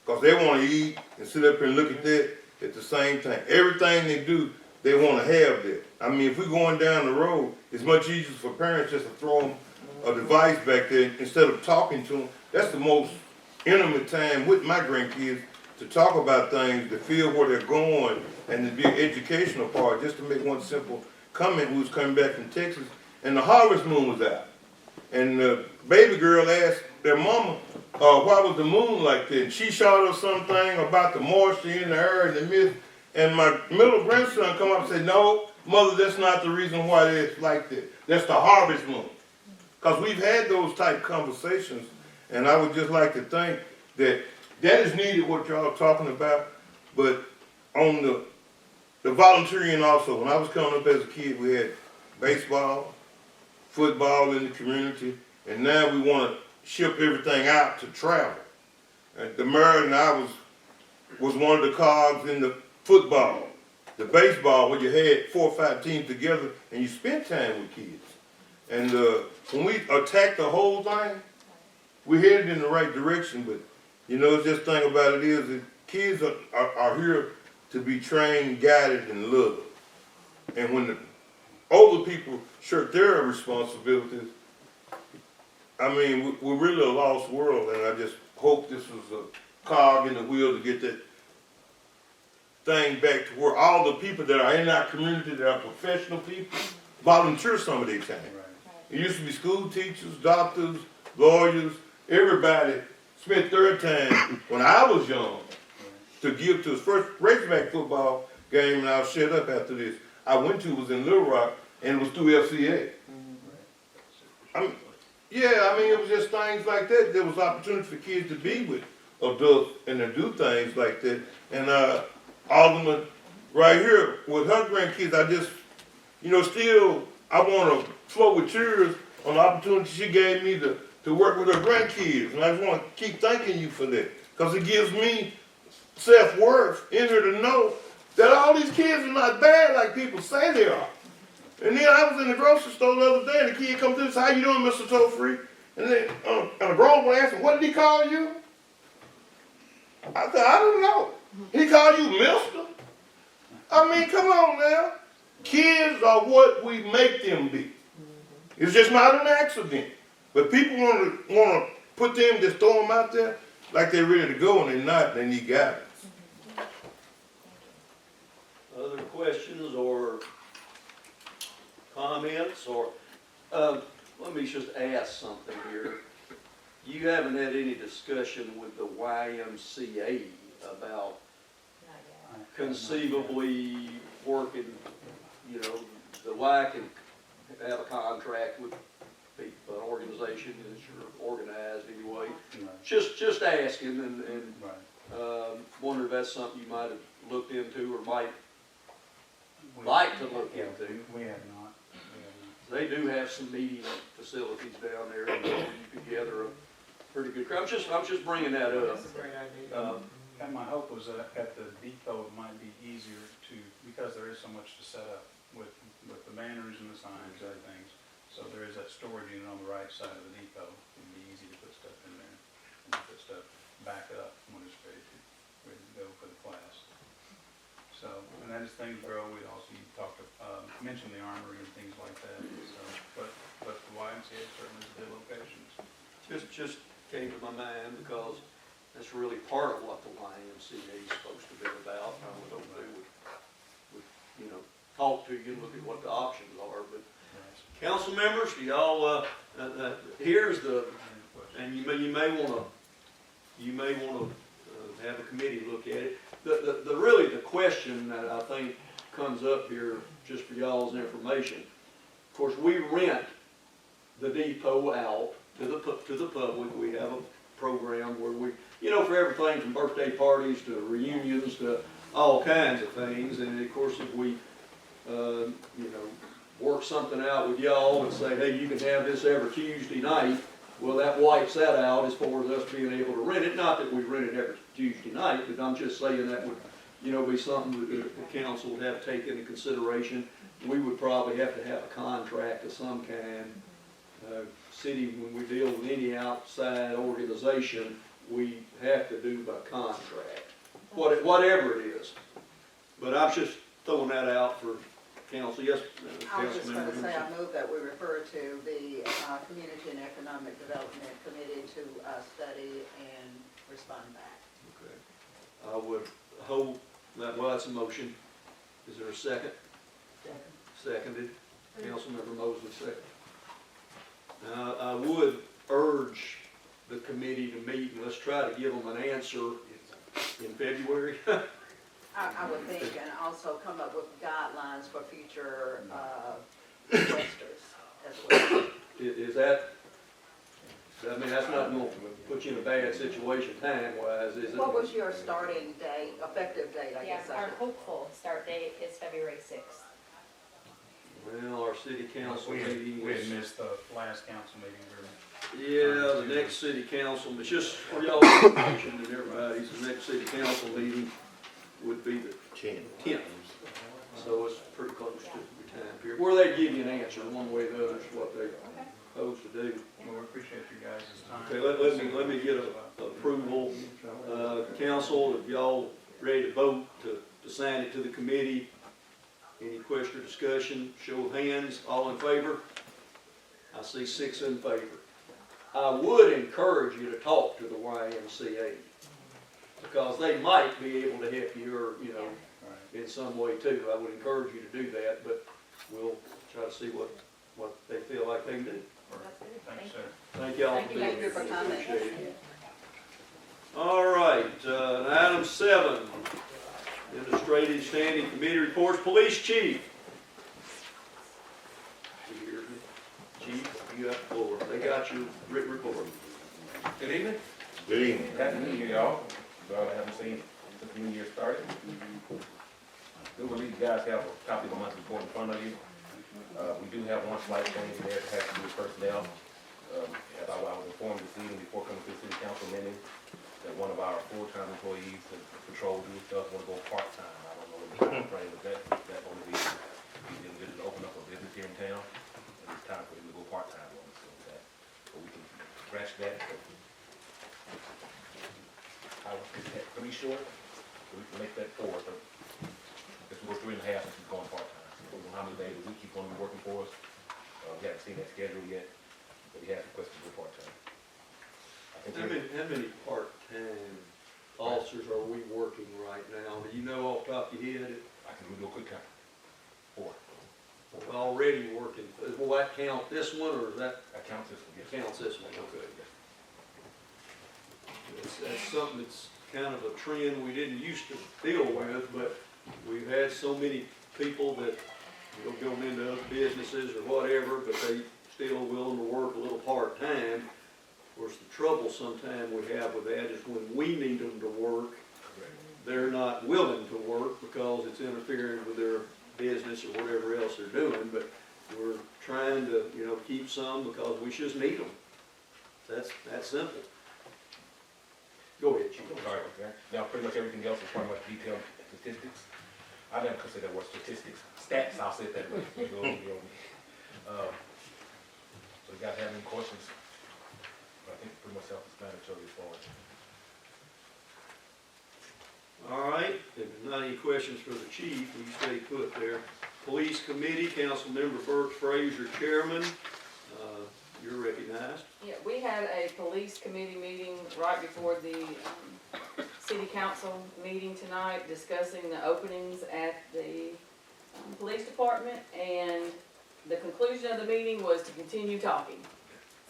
Because they want to eat and sit up and look at that at the same time. Everything they do, they want to have that. I mean, if we're going down the road, it's much easier for parents just to throw them a device back there instead of talking to them. That's the most intimate time with my grandkids, to talk about things, to feel where they're going, and to be an educational part. Just to make one simple comment, we was coming back from Texas, and the harvest moon was out. And the baby girl asked their mama, why was the moon like that? And she showed us something about the moisture in the air and the mist. And my middle grandson come up and said, no, mother, that's not the reason why it's like that. That's the harvest moon. Because we've had those type conversations, and I would just like to think that that is needed, what y'all are talking about. But on the volunteering also, when I was coming up as a kid, we had baseball, football in the community, and now we want to ship everything out to travel. And the mayor and I was was one of the cogs in the football. The baseball, where you had 4 or 5 teams together and you spent time with kids. And when we attacked the whole thing, we headed in the right direction, but you know, just thing about it is that kids are here to be trained, guided, and loved. And when the older people shirk their responsibilities, I mean, we're really a lost world, and I just hope this was a cog in the wheel to get that thing back to where all the people that are in our community, that are professional people, volunteer some of their time. It used to be school teachers, doctors, lawyers, everybody spent their time when I was young to give to his first Razorback football game, and I'll shut up after this. I went to was in Little Rock, and it was through FCA. It was just things like that. There was opportunity for kids to be with adults and to do things like that. And Alderman right here with her grandkids, I just, still, I want to flow with tears on the opportunity she gave me to work with her grandkids. And I just want to keep thanking you for that. Because it gives me self-worth in her to know that all these kids are not bad like people say they are. And then I was in the grocery store the other day, and the kid comes through and says, "How you doing, Mr. Toe-Free?" And then and a grown one asked him, "What did he call you?" I said, "I don't know." "He called you mister?" I mean, come on now. Kids are what we make them be. It's just not an accident. But people want to put them, just throw them out there like they're ready to go, and they're not. They need guidance. Other questions or comments, or, let me just ask something here. You haven't had any discussion with the YMCA about Not yet. conceivably working, the Y can have a contract with an organization that you're organized anyway. Just asking, and wonder if that's something you might have looked into or might like to look into. We have not. They do have some meeting facilities down there, and you could gather a pretty good crowd. I'm just bringing that up. That's a great idea. And my hope was that at the depot, it might be easier to, because there is so much to set up with the banners and the signs and other things. So there is that storage unit on the right side of the depot. It'd be easy to put stuff in there and put stuff back up when it's ready to go for the class. So, and as things grow, we'd also talk to, mention the armory and things like that. So, but the YMCA certainly is a good location. Just came to my mind because that's really part of what the YMCA is supposed to be about. I don't know if they would talk to you and look at what the options are, but council members, do y'all, here's the, and you may wanna have a committee look at it. Really the question that I think comes up here, just for y'all's information, of course, we rent the depot out to the public. We have a program where we, for everything from birthday parties to reunions to all kinds of things. And of course, if we, work something out with y'all and say, hey, you can have this every Tuesday night, well, that wipes that out as far as us being able to rent it. Not that we rent it every Tuesday night, but I'm just saying that would, be something that the council would have to take into consideration. We would probably have to have a contract of some kind. City, when we deal with any outside organization, we have to do by contract, whatever it is. But I'm just throwing that out for council. Yes, I was just Councilmember going to say, Henderson. I move that we refer to the Community and Economic Development Committee to study and respond back. Okay. I would hope that, well, that's a motion. Is there a second? Seconded. Councilmember Mosley, second. Now, I would urge the committee to meet, and let's try to give them an answer in February. I would think, and also come up with guidelines for future investors as well. Is that, I mean, that's not going to put you in a bad situation time-wise, is it? What was your starting date, effective date, I Yeah, guess? our hopeful start date is February 6th. Well, our city council We meeting had is, missed the last council meeting. Yeah, the next city council, it's just for y'all's information and everybody's, the next city council meeting would be the 10th. So it's pretty close to the time period, where they give you an answer one way or the other, is what they supposed to do. Well, we appreciate you guys' time. Okay, let me get a approval, council, if y'all ready to vote to sign it to the committee. Any question or discussion, show of hands, all in favor? I see 6 in favor. I would encourage you to talk to the YMCA, because they might be able to help you, or, you know, in some way too. I would encourage you to do that, but we'll try to see what they feel like they can do. Thanks, sir. Thank y'all Thank for you. being Thank here. you for coming. Appreciate it. All right, item 7, administrative standing committee reports, police chief. You hear me? Chief, you got the floor. They got your written report. Good evening. Good evening. Happy New Year, y'all. Y'all haven't seen since the new year started. Do believe you guys have a copy of the monthly report in front of you. We do have one slight change there that has to do with personnel. As I was informed this evening before coming to the city council meeting, that one of our full-time employees, the patrol duty, does want to go part-time. I don't know what the time frame of that's going to be. He's getting ready to open up a business here in town, and it's time for him to go part-time on us. So we can scratch that. I was pretty short, so we can make that 4, but this will go 3.5 since he's going part-time. So we don't know how many days a week he's going to be working for us. We haven't seen that schedule yet, but he has requested to go part-time. I think How many part-time officers are we working right now? Do you know off the top of your head? I can do a quick count. 4. Already working, will that count this one, or is that That counts this one, yes. counts this one? Okay. That's something that's kind of a trend we didn't used to deal with, but we've had so many people that, you know, going into other businesses or whatever, but they still willing to work a little part-time. Of course, the trouble sometime we have with that is when we need them to work, they're not willing to work because it's interfering with their business or whatever else they're doing, but we're trying to, you know, keep some because we just need them. That's simple. Go ahead, Chief. Sorry, okay. Now, pretty much everything else is pretty much detailed statistics. I never consider that word statistics. Stats, I'll say it that way. So you guys have any questions? I think pretty much self-explanatory as far as. All right, if there's not any questions for the chief, we stay put there. Police Committee, Councilmember Burt Frazier, Chairman, you're recognized. Yeah, we had a police committee meeting right before the city council meeting tonight, discussing the openings at the police department, and the conclusion of the meeting was to continue talking.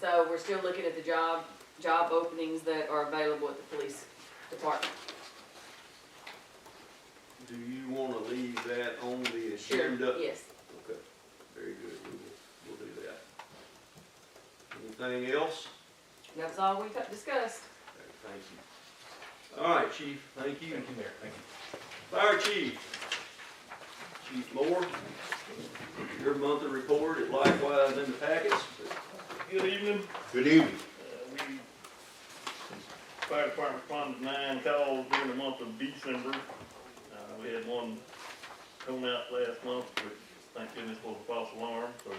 So we're still looking at the job openings that are available at the police department. Do you want to leave that on the Sure, agenda? yes. Okay, very good, we'll do that. Anything else? That was all we discussed. Okay, thank you. All right, Chief, thank you. Thank you, Mayor. Thank you. Fire Chief. Chief Moore, your monthly report is likewise in the packets. Good evening. Good evening. We, fire department responded to 9 calls during the month of December. We had one come out last month, which thank goodness was a false alarm, so,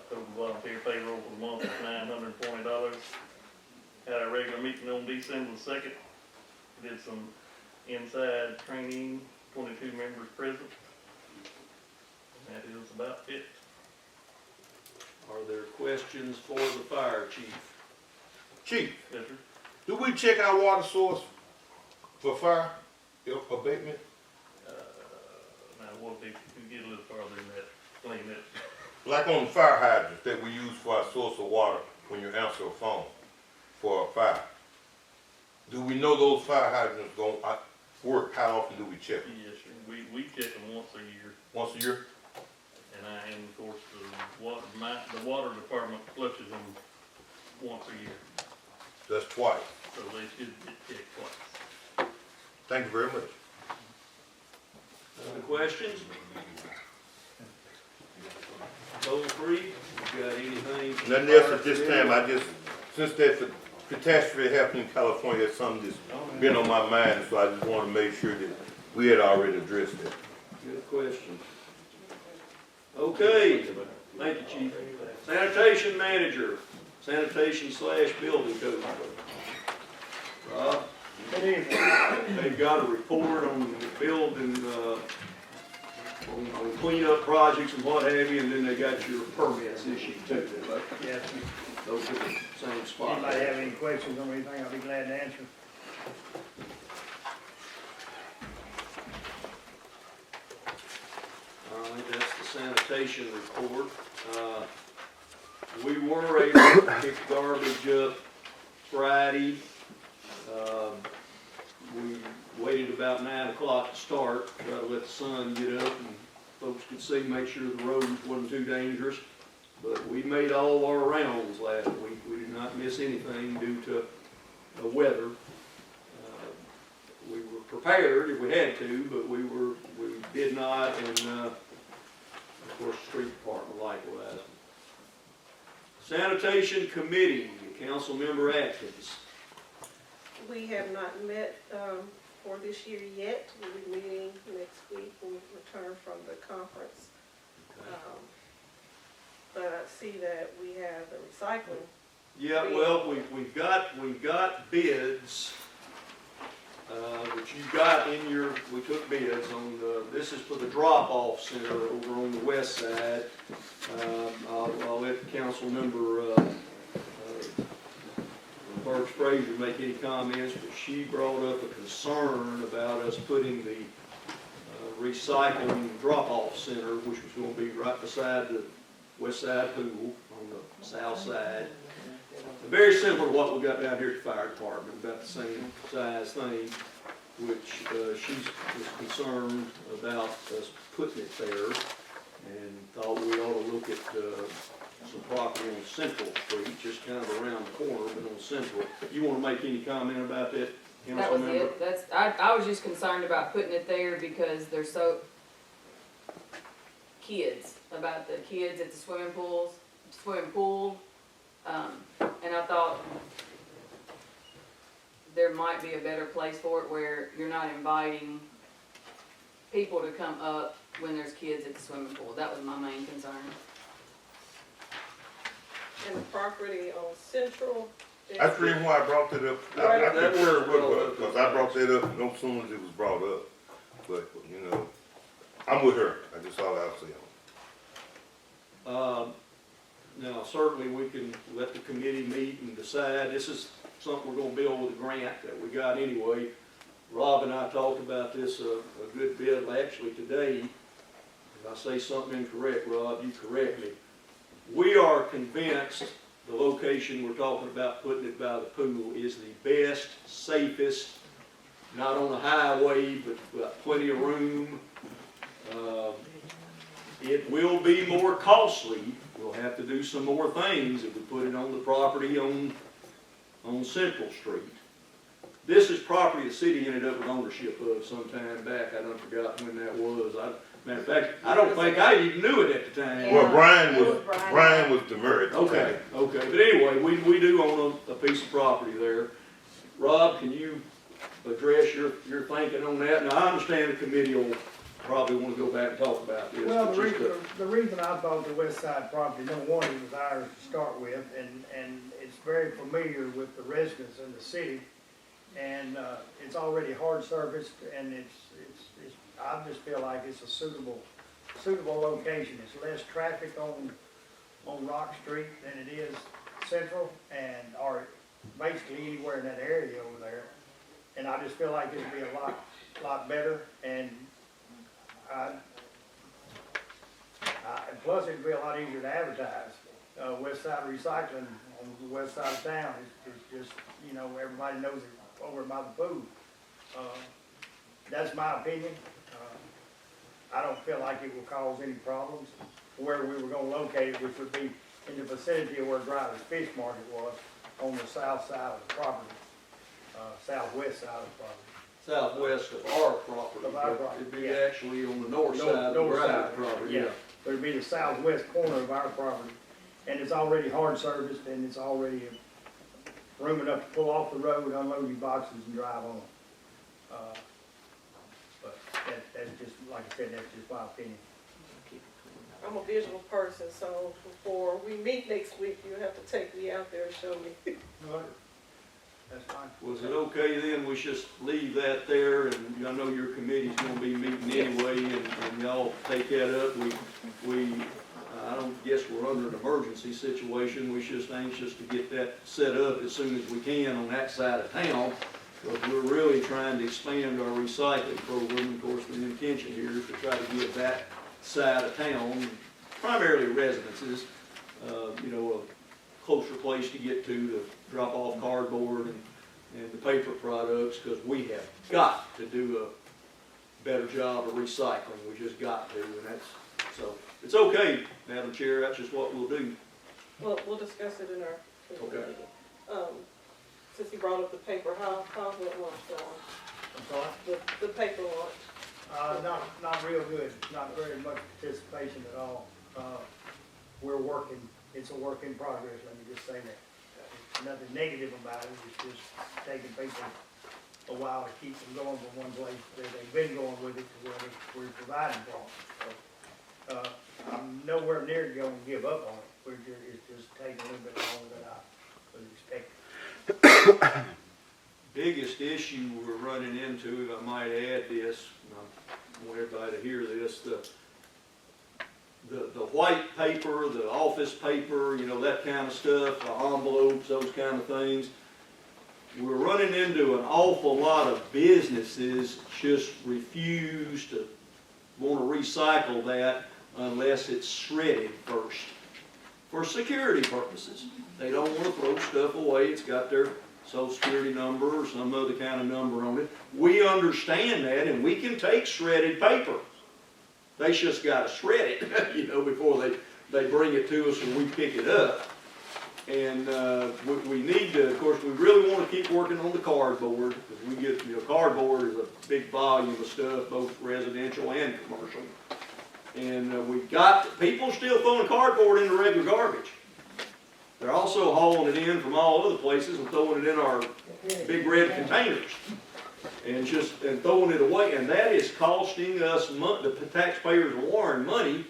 total volunteer payroll for the month was $920. Had our regular meeting on December the 2nd. Did some inside training, 22 members present. That is about it. Are there questions for the fire chief? Chief, Yes, sir. do we check our water source for fire abatement? Now, what if we get a little further than that, clean that? Like on the fire hydrants that we use for our source of water when you answer a phone for a fire. Do we know those fire hydrants go work? How often do we check them? Yes, sir. We check them once a year, Once a year? and of course, the water department flushes them once a year, That's twice. so they should get checked twice. Thank you very much. Other questions? Toll free, you got anything Nothing else at this time, I just, since that catastrophe happened in California, that's something that's been on my mind, so I just wanna make sure that we had already addressed it. Good question. Okay, thank you, Chief. Sanitation manager, sanitation/building code. Rob? Good evening. They've got a report on the building, on cleanup projects and what have you, and then they got your permits issued too. Yes, Those are the same spot. anybody have any questions on anything, I'll be glad to answer. All right, that's the sanitation report. We were able to pick garbage up Friday. We waited about 9 o'clock to start, try to let the sun get up and folks could see, make sure the roads wasn't too dangerous. But we made all our rounds last week. We did not miss anything due to the weather. We were prepared if we had to, but we did not, and of course, the street department likewise. Sanitation committee, Councilmember Atkins. We have not met for this year yet. We'll be meeting next week when we return from the conference. But I see that we have the recycling. Yeah, well, we've got bids, which you got in your, we took bids on this is for the drop-off center over on the west side. I'll let Councilmember Bert Frazier make any comments, but she brought up a concern about us putting the recycling drop-off center, which was gonna be right beside the west side pool on the south side. Very similar to what we got down here at the fire department, about the same size thing, which she was concerned about us putting it there and thought we ought to look at some property on Central Street, just kind of around the corner, but on Central. You want to make any comment about that, That was Councilmember? it. I was just concerned about putting it there because there's so, about the kids at the swimming pool. And I thought there might be a better place for it where you're not inviting people to come up when there's kids at the swimming pool. That was my main concern. And the property on Central. That's the reason why I brought that up. I concur with her, because I brought that up no sooner as it was brought up. But, you know, I'm with her, that's all I'll say. Now, certainly we can let the committee meet and decide. This is something we're gonna build with a grant that we got anyway. Rob and I talked about this a good bit actually today. If I say something incorrect, Rob, you correct me. We are convinced the location we're talking about, putting it by the pool, is the best, safest, not on the highway, but got plenty of room. It will be more costly. We'll have to do some more things if we put it on the property on Central Street. This is property the city ended up with ownership of some time back. I done forgot when that was. Matter of fact, I don't think I even knew it at the time. Well, Brian was demerit. Okay, but anyway, we do own a piece of property there. Rob, can you address your thinking on that? Now, I understand the committee will probably want to go back and talk about this. Well, but the just reason, the reason I bought the west side property, number one, it was ours to start with, and it's very familiar with the residents in the city. And, it's already hard serviced, and I just feel like it's a suitable location. It's less traffic on Rock Street than it is Central, or basically anywhere in that area over there. And I just feel like it'd be a lot better, and and plus it'd be a lot easier to advertise. West Side Recycling on the west side of town is just, you know, everybody knows it over by the pool. That's my opinion. I don't feel like it will cause any problems where we were gonna locate it, which would be in the vicinity of where Driver's Fish Market was, on the south side of the property, southwest side of the property. southwest of our property. Of our but property, It'd be yeah. actually on the north side of the North private side, property, yeah. But it'd be the southwest corner of our property. and it's already hard serviced, and it's already room enough to pull off the road, unload your boxes and drive on. But that's just, like I said, that's just my opinion. I'm a visual person, so before we meet next week, you have to take me out there and show me. That's fine. Was it okay then, we just leave that there, and I know your committee's gonna be meeting anyway, and y'all take that up, I don't guess we're under an emergency situation, we're just anxious to get that set up as soon as we can on that side of town, because we're really trying to expand our recycling program. Of course, the intention here is to try to get that side of town, primarily residences, a closer place to get to drop off cardboard and the paper products, because we have got to do a better job of recycling. We just got to, and so it's okay, Madam Chair, that's just what we'll do. Well, we'll discuss it in our Okay. meeting. Since you brought up the paper, how's that launch going? I'm sorry? The paper launch? Not real good, not very much participation at all. We're working, it's a work in progress, let me just say that. Nothing negative about it, it's just taking people a while to keep them going from one place where they've been going with it to where we're providing for them. So, I'm nowhere near going to give up on it, it's just taking a little bit longer than I was expecting. Biggest issue we're running into, if I might add this, and I want everybody to hear this, the white paper, the office paper, that kind of stuff, the envelopes, those kind of things. We're running into an awful lot of businesses just refuse to want to recycle that unless it's shredded first, for security purposes. They don't want to throw stuff away. It's got their Social Security number or some other kind of number on it. We understand that, and we can take shredded paper. They just got to shred it, before they bring it to us and we pick it up. And we need to, of course, we really want to keep working on the cardboard, because we get, cardboard is a big volume of stuff, both residential and commercial. And we've got, people still throwing cardboard in the regular garbage. They're also hauling it in from all other places and throwing it in our big red containers. And throwing it away, and that is costing us the taxpayers of Warren money,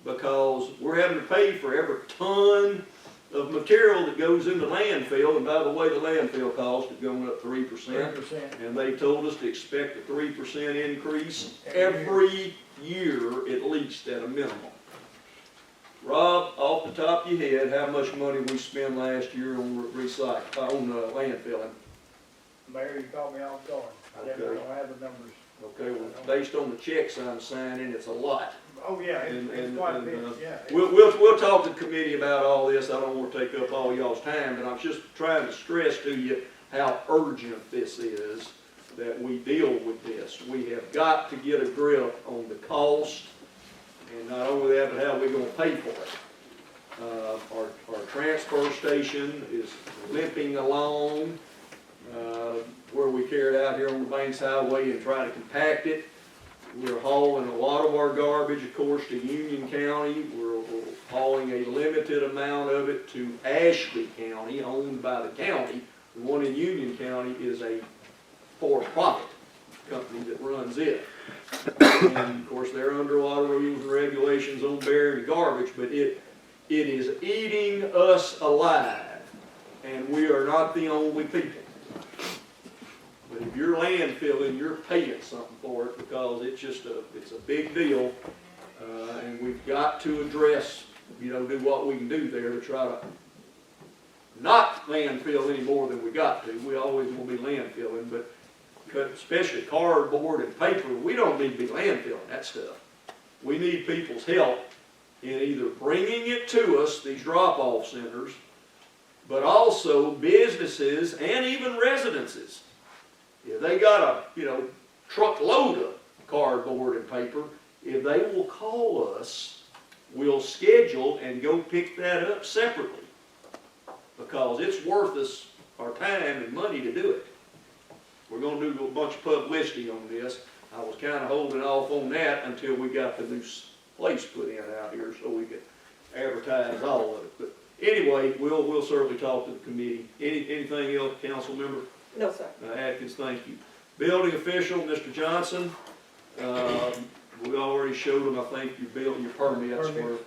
because we're having to pay for every ton of material that goes into landfill. And by the way, the landfill cost is going up 3%. 3%. And they told us to expect a 3% increase every year, at least at a minimum. Rob, off the top of your head, how much money we spent last year on landfilling? Mayor, you caught me off guard. I don't have the numbers. Okay, well, based on the checks I'm signing, it's a lot. Oh, yeah, it's quite a bit, yeah. We'll talk to the committee about all this. I don't want to take up all y'all's time, but I'm just trying to stress to you how urgent this is, that we deal with this. We have got to get a grip on the cost, and not only that, but how we're going to pay for it. Our transfer station is limping along. Where we carry it out here on the Banks Highway and try to compact it. We're hauling a lot of our garbage, of course, to Union County. We're hauling a limited amount of it to Ashley County, owned by the county. The one in Union County is a for-profit company that runs it. And of course, they're under a lot of rules and regulations on burying garbage, but it is eating us alive. And we are not the only people. But if you're landfilling, you're paying something for it, because it's a big deal. And we've got to address, do what we can do there to try to not landfill any more than we got to. We always want to be landfilling, but especially cardboard and paper, we don't need to be landfilling that stuff. We need people's help in either bringing it to us, these drop-off centers, but also businesses and even residences. If they got a, truckload of cardboard and paper, if they will call us, we'll schedule and go pick that up separately, because it's worth us our time and money to do it. We're going to do a bunch of publicity on this. I was kind of holding off on that until we got the new place put in out here, so we could advertise prioritize all of it. But anyway, we'll certainly talk to the committee. Anything else, council member? No, sir. Atkins, thank you. Building official, Mr. Johnson, we already showed them, I think, your permits were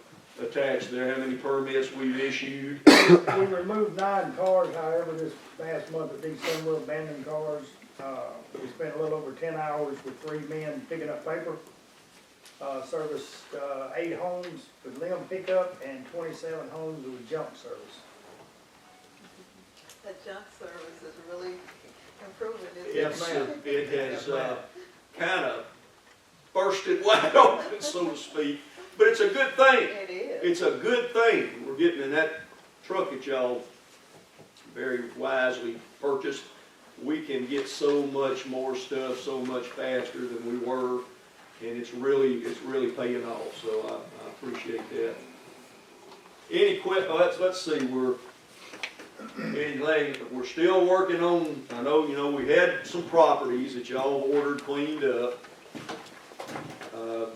attached there. How many permits we've issued? We removed 9 cars, however, this past month of December, abandoned cars. We spent a little over 10 hours with 3 men picking up paper. Serviced 8 homes with limb pickup and 27 homes with junk service. The junk service is really improving, isn't it? It's, it has, kind of bursted wide open, so to speak, but it's a good thing. It is. It's a good thing. We're getting in that truck that y'all very wisely purchased. We can get so much more stuff so much faster than we were, and it's really paying off, so I appreciate that. Any let's see, we're still working on, I know, we had some properties that y'all ordered cleaned up.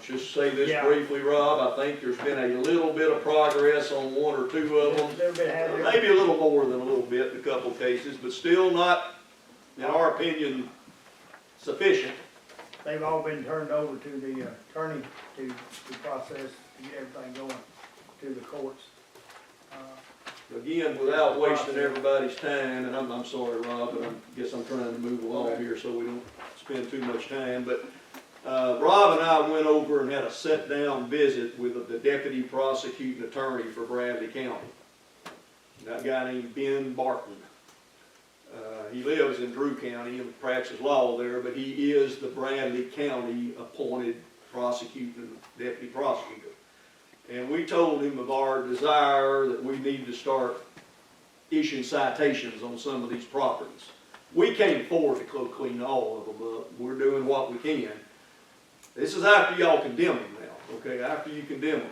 Just say this Yeah. briefly, Rob, I think there's been a little bit of progress on 1 or 2 of them. They've been having, Maybe a little more than a little bit in a couple of cases, but still not, in our opinion, sufficient. they've all been turned over to the attorney to process, to get everything going to the courts. Again, without wasting everybody's time, and I'm sorry, Rob, but I guess I'm trying to move along here so we don't spend too much time, but Rob and I went over and had a sit-down visit with the deputy prosecuting attorney for Bradley County. That guy named Ben Barton. He lives in Drew County and practices law there, but he is the Bradley County appointed prosecuting deputy prosecutor. And we told him of our desire that we need to start issuing citations on some of these properties. We can't afford to clean all of them up. We're doing what we can. This is after y'all condemn them now, okay? After you condemn them.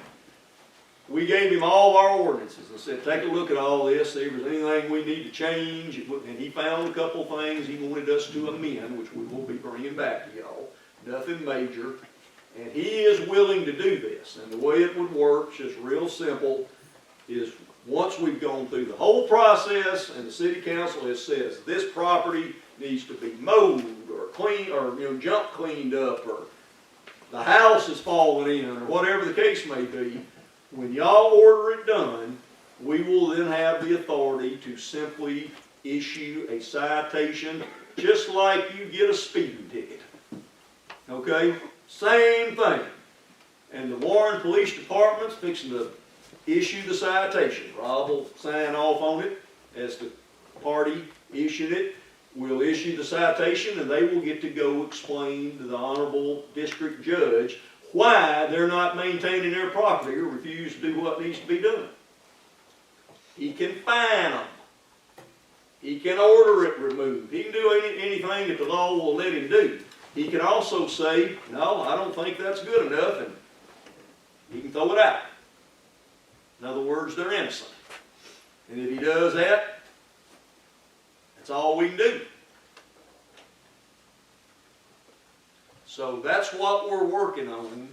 We gave him all of our ordinances and said, take a look at all this, see if there's anything we need to change. And he found a couple things he wanted us to amend, which we will be bringing back to y'all. Nothing major. And he is willing to do this. And the way it would work, just real simple, is once we've gone through the whole process and the city council has said this property needs to be mowed or cleaned or junk cleaned up or the house is falling in or whatever the case may be, when y'all order it done, we will then have the authority to simply issue a citation just like you get a speeding ticket. Okay? Same thing. And the Warren Police Department's fixing to issue the citation. Rob will sign off on it as the party issued it. We'll issue the citation and they will get to go explain to the honorable district judge why they're not maintaining their property or refuse to do what needs to be done. He can fine them. He can order it removed. He can do anything that the law will let him do. He can also say, no, I don't think that's good enough, and he can throw it out. In other words, they're innocent. And if he does that, that's all we can do. So that's what we're working on.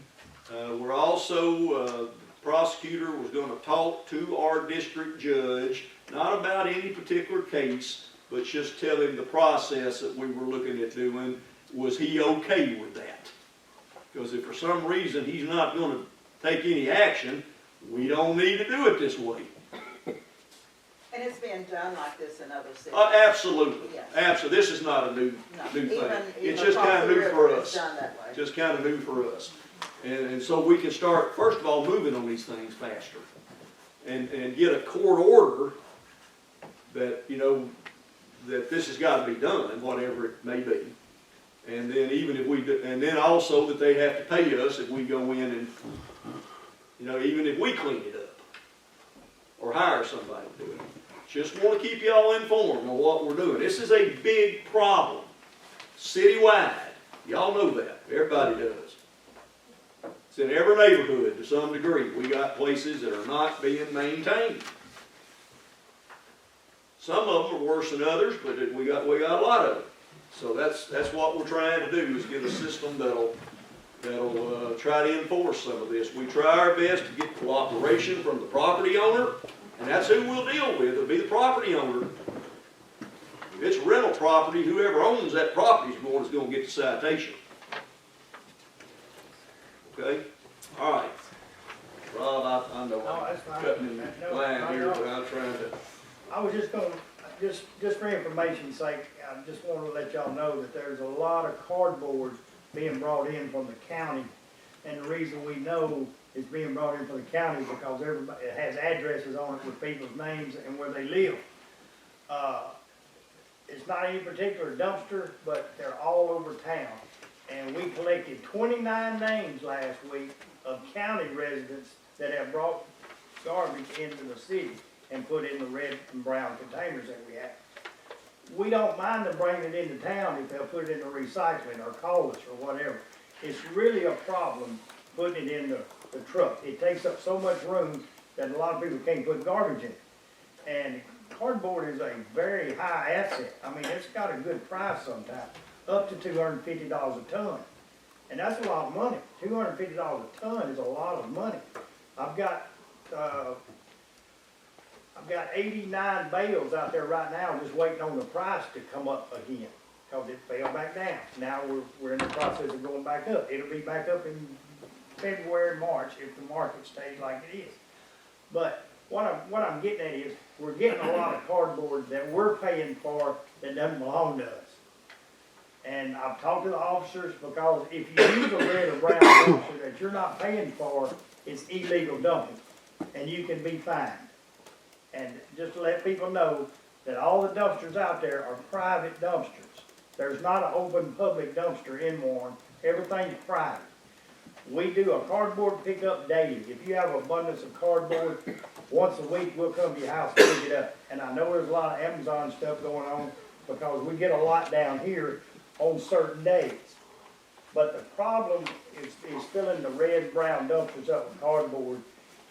We're also, the prosecutor was going to talk to our district judge, not about any particular case, but just tell him the process that we were looking at doing. Was he okay with that? Because if for some reason he's not going to take any action, we don't need to do it this way. And it's been done like this in other cities. Absolutely. Yes. Absolutely. This is not a new thing. Even It's just kind of new across the for river, us. it's done that way. Just kind of new for us. And so we can start, first of all, moving on these things faster. And get a court order that, that this has got to be done, whatever it may be. And then even if we do, and then also that they have to pay us if we go in and, even if we clean it up or hire somebody to do it. Just want to keep y'all informed on what we're doing. This is a big problem, citywide. Y'all know that. Everybody does. It's in every neighborhood to some degree. We got places that are not being maintained. Some of them are worse than others, but we got a lot of them. So that's what we're trying to do, is get a system that'll that'll, try to enforce some of this. We try our best to get cooperation from the property owner, and that's who we'll deal with, it'll be the property owner. If it's rental property, whoever owns that property is gonna get the citation. Okay, all right. Rob, I know No, I'm that's fine. cutting in No, line not here, at all. but I'm trying to, I was just gonna, just for information's sake, I just wanted to let y'all know that there's a lot of cardboard being brought in from the county. And the reason we know it's being brought in from the county is because everybody, it has addresses on it with people's names and where they live. It's not any particular dumpster, but they're all over town. And we collected 29 names last week of county residents that have brought garbage into the city and put in the red and brown containers that we have. We don't mind them bringing it into town if they'll put it in the recycling or call us or whatever. It's really a problem putting it in the truck. It takes up so much room that a lot of people can't put garbage in it. And cardboard is a very high asset. I mean, it's got a good price sometimes, up to $250 a ton. And that's a lot of money. $250 a ton is a lot of money. I've got 89 bales out there right now just waiting on the price to come up again, because it fell back down. Now we're in the process of going back up. It'll be back up in February, March, if the market stays like it is. But what I'm getting at is, we're getting a lot of cardboard that we're paying for that doesn't belong to us. And I've talked to the officers, because if you use a red or brown dumpster that you're not paying for, it's illegal dumping, and you can be fined. And just to let people know that all the dumpsters out there are private dumpsters. There's not an open public dumpster in Warren. Everything's private. We do a cardboard pickup daily. If you have an abundance of cardboard, once a week we'll come to your house and pick it up. And I know there's a lot of Amazon stuff going on, because we get a lot down here on certain days. But the problem is filling the red, brown dumpsters up with cardboard,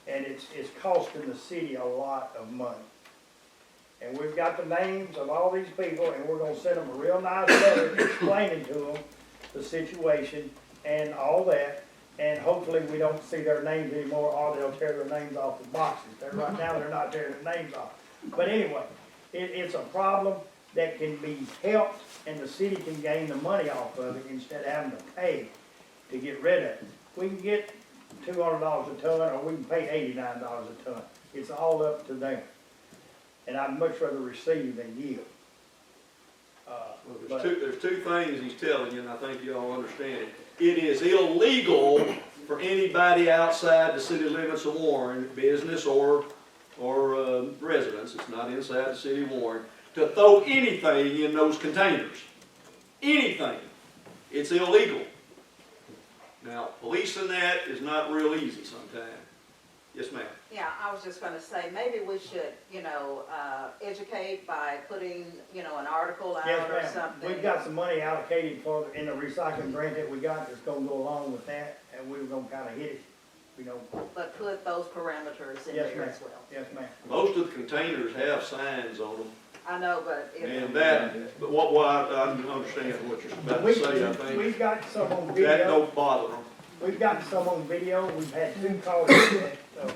and it's costing the city a lot of money. And we've got the names of all these people, and we're gonna send them a real nice letter explaining to them the situation and all that. And hopefully we don't see their names anymore, or they'll tear their names off the boxes. Right now, they're not tearing their names off. But anyway, it's a problem that can be helped, and the city can gain the money off of it instead of having to pay to get rid of it. We can get $200 a ton, or we can pay $89 a ton. It's all up to them. And I'd much rather receive than give. well, there's two things he's telling you, and I think you all understand it. It is illegal for anybody outside the city limits of Warren, business or residents, it's not inside the city of Warren, to throw anything in those containers. Anything. It's illegal. Now, policing that is not real easy sometimes. Yes, ma'am. Yeah, I was just gonna say, maybe we should, educate by putting, an article out Yes, or ma'am. something. We've got some money allocated for, in the recycling grant that we got that's gonna go along with that, and we were gonna kinda hit it, But put those parameters in Yes, there ma'am. as well. Yes, ma'am. Most of the containers have signs on them, I know, but and that, but I understand what you're about to say, I think. We've got some on That video, don't bother them. we've got some on video, we've had 2 calls at, the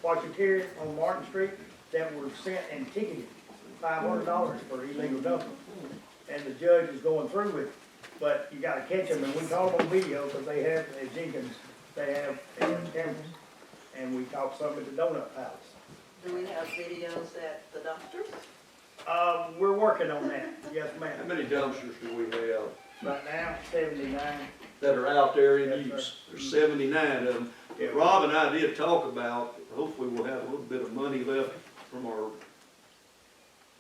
Washington on Martin Street that were sent and ticketed $500 for illegal dumping. And the judge is going through with it, but you gotta catch them, and we caught them on video, because they have, at Jenkins, they have cameras. And we caught some at the Donut Palace. do we have videos at the dumpsters? We're working on that, yes How ma'am. many dumpsters do we have Right now, 79. that are out there in Yes, sir. use? There's 79 of them. Yeah. Rob and I did talk about, hopefully we'll have a little bit of money left from our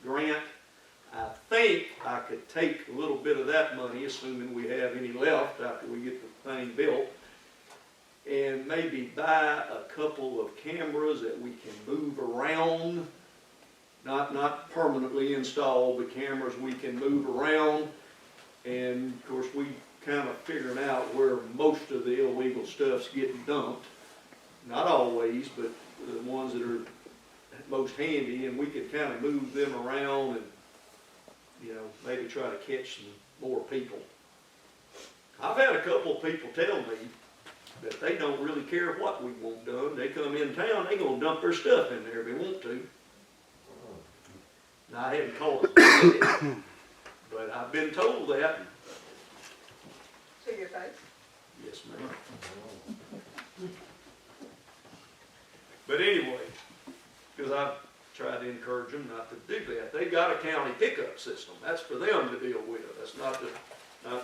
grant. I think I could take a little bit of that money, assuming we have any left after we get the thing built, and maybe buy a couple of cameras that we can move around, not permanently installed, but cameras we can move around. And of course, we kind of figuring out where most of the illegal stuff's getting dumped. Not always, but the ones that are most handy, and we could kind of move them around and, maybe try to catch some more people. I've had a couple of people tell me that they don't really care what we want done. They come in town, they gonna dump their stuff in there if they want to. Now, I hadn't called it, but I've been told that. To your face. Yes, ma'am. But anyway, because I've tried to encourage them not to do that. They got a county pickup system. That's for them to deal with. That's not the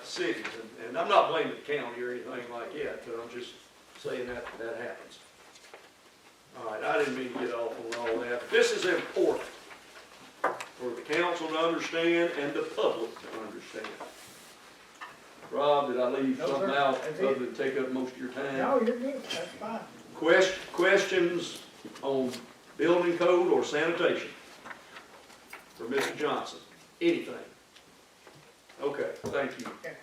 cities. And I'm not blaming the county or anything like that, but I'm just saying that happens. All right, I didn't mean to get off on all that. This is important for the council to understand and the public to understand. Rob, did I leave No, something sir. out That's other it. than take up most of your time? No, you're good, that's fine. Questions on building code or sanitation for Mr. Johnson? Anything? Okay, thank you. Okay.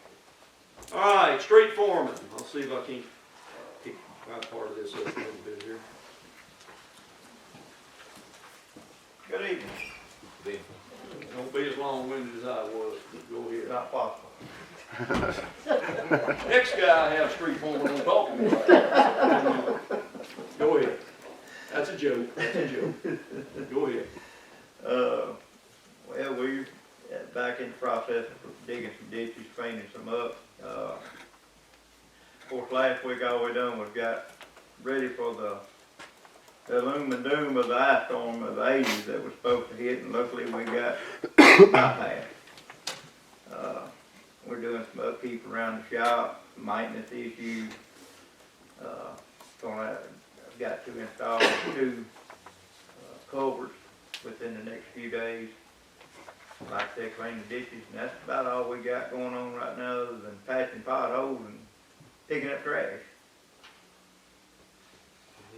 All right, street foreman. I'll see if I can pick my part of this up a little bit here. Good evening. Don't be as long-winded as I was. Go ahead. Not possible. Next guy I have street foreman on talking about. Go ahead. That's a joke. That's a joke. Go ahead. Well, we're back in the process of digging some ditches, cleaning some up. Of course, last week all we done was got ready for the loom and doom of the ice storm of the 80s that was supposed to hit, and luckily we got bypassed. We're doing some upkeep around the shop, maintenance issues. I've got to install 2 culverts within the next few days. Like I said, cleaning ditches, and that's about all we got going on right now, other than patching potholes and picking up trash.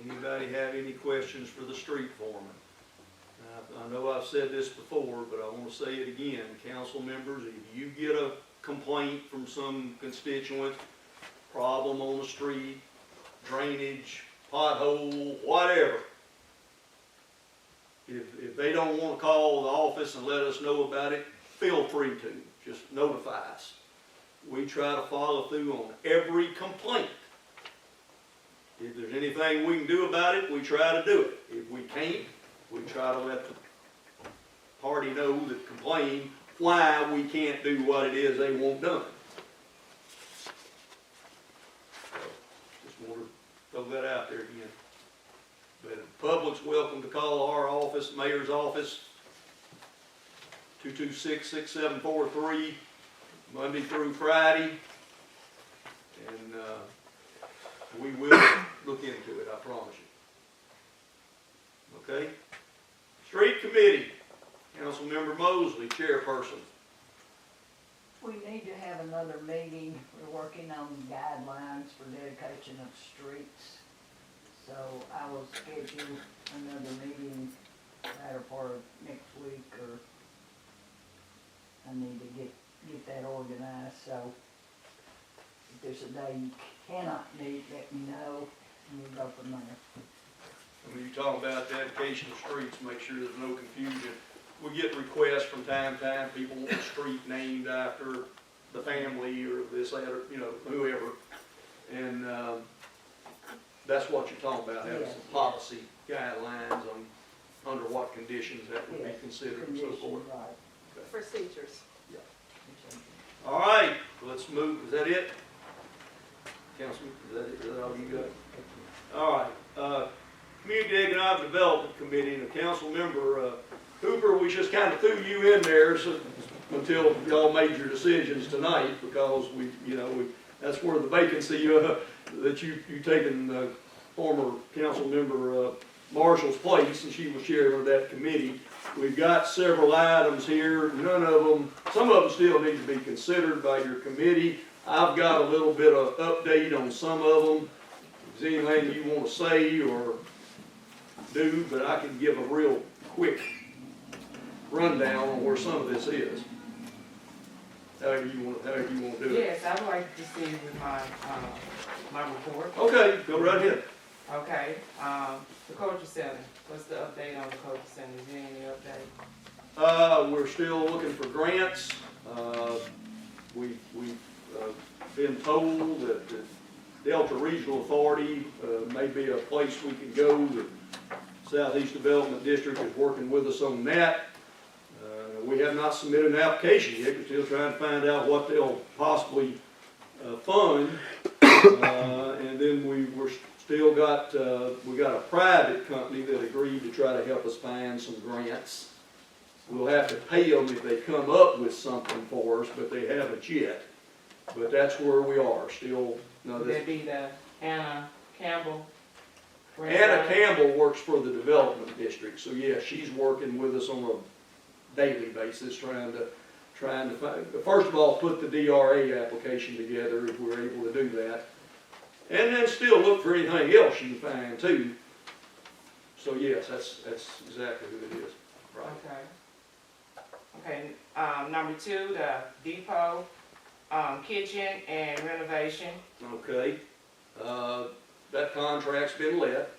Anybody have any questions for the street foreman? I know I've said this before, but I want to say it again. Council members, if you get a complaint from some constituent, problem on the street, drainage, pothole, whatever, if they don't want to call the office and let us know about it, feel free to. Just notify us. We try to follow through on every complaint. If there's anything we can do about it, we try to do it. If we can't, we try to let the party know that complain why we can't do what it is they want done. So, just want to throw that out there again. But the public's welcome to call our office, mayor's office, 226-6743, Monday through Friday. And we will look into it, I promise you. Okay? Street Committee, Councilmember Mosley, chairperson. We need to have another meeting. We're working on guidelines for dedication of streets. So I will schedule another meeting latter part of next week, or I need to get that organized. So if there's a day you cannot meet, let me know, and we'll go from there. When you talk about dedication of streets, make sure there's no confusion. We get requests from time to time, people want a street named after the family or this, that, or, whoever. And that's what you're talking about, having some policy guidelines on under what conditions that would be considered and so forth. Right. Procedures. All right, let's move. Is that it? Councilman, is that it? Is that all you got? All right. Community Economic Development Committee, and the council member, Hooper, we just kind of threw you in there until y'all made your decisions tonight, because that's where the vacancy that you taken the former council member Marshall's place, and she was chairman of that committee. We've got several items here. None of them, some of them still need to be considered by your committee. I've got a little bit of update on some of them. Is there anything you want to say or do? But I can give a real quick rundown on where some of this is. However you want to do it. Yes, I'd like to proceed with my report. Okay, go right ahead. Okay, the culture center, what's the update on the culture center? Is there any update? We're still looking for grants. We been told that the Delta Regional Authority may be a place we can go. The Southeast Development District is working with us on that. We have not submitted an application yet. We're still trying to find out what they'll possibly fund. And then we're still got, we got a private company that agreed to try to help us find some grants. We'll have to pay them if they come up with something for us, but they haven't yet. But that's where we are, still. Would that be the Anna Campbell? Anna Campbell works for the Development District, so yeah, she's working with us on a daily basis, trying to find, first of all, put the DRA application together if we're able to do that. And then still look for anything else you can find too. So yes, that's exactly who it is. Right. Okay. Okay, number 2, the depot, kitchen and renovation. Okay, that contract's been let.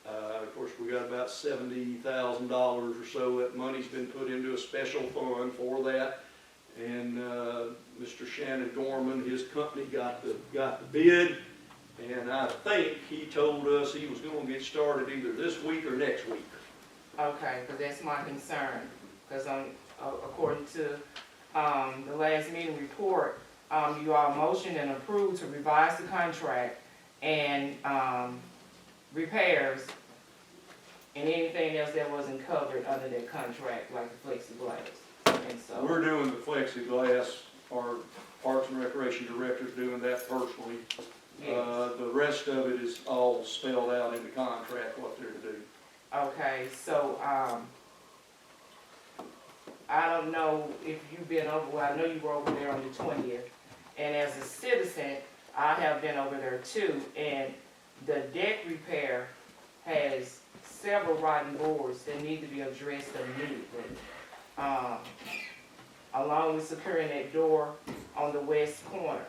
Of course, we got about $70,000 or so. That money's been put into a special fund for that. And Mr. Shannon Gorman, his company got the bid, and I think he told us he was going to get started either this week or next week. Okay, because that's my concern. Because according to the last meeting report, you all motioned and approved to revise the contract and repairs and anything else that wasn't covered under that contract, like the plexiglass. And so We're doing the plexiglass. Our Parks and Recreation Director's doing that personally. yes. The rest of it is all spelled out in the contract, what they're to do. Okay, so I don't know if you've been over, well, I know you were over there on the 20th, and as a citizen, I have been over there too, and the deck repair has several rotten boards that need to be addressed immediately. Along with securing that door on the west corner.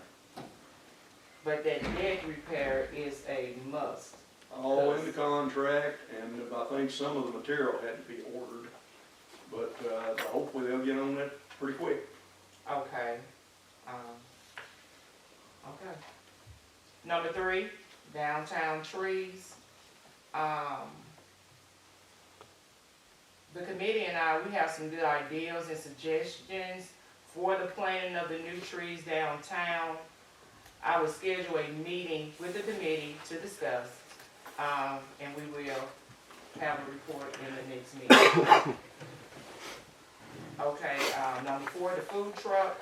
But that deck repair is a must. All in the contract, and I think some of the material had to be ordered. But hopefully they'll get on that pretty quick. Okay. Okay. Number 3, downtown trees. The committee and I, we have some good ideas and suggestions for the planting of the new trees downtown. I will schedule a meeting with the committee to discuss, and we will have a report in the next meeting. Okay, number 4, the food truck.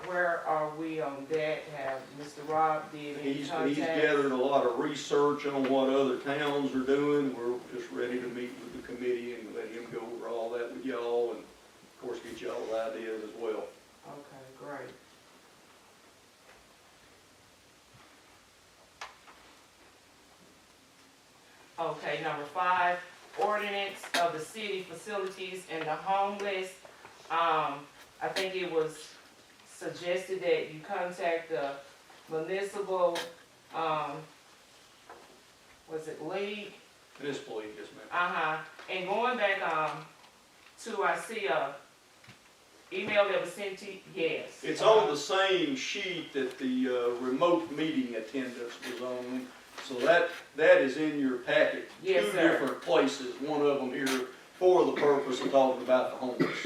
Where are we on that? Have Mr. Rob did any He's contact? gathered a lot of research on what other towns are doing. We're just ready to meet with the committee and let him go over all that with y'all, and of course get y'all's ideas as well. Okay, great. Okay, number 5, ordinance of the city facilities and the homeless. I think it was suggested that you contact the municipal, was it league? Municipal league, yes, ma'am. Uh-huh, and going back, to, I see a email that was sent to, yes. It's on the same sheet that the remote meeting attendance was on. So that is in your packet. Yes, Two sir. different places, one of them here for the purpose of talking about the homeless.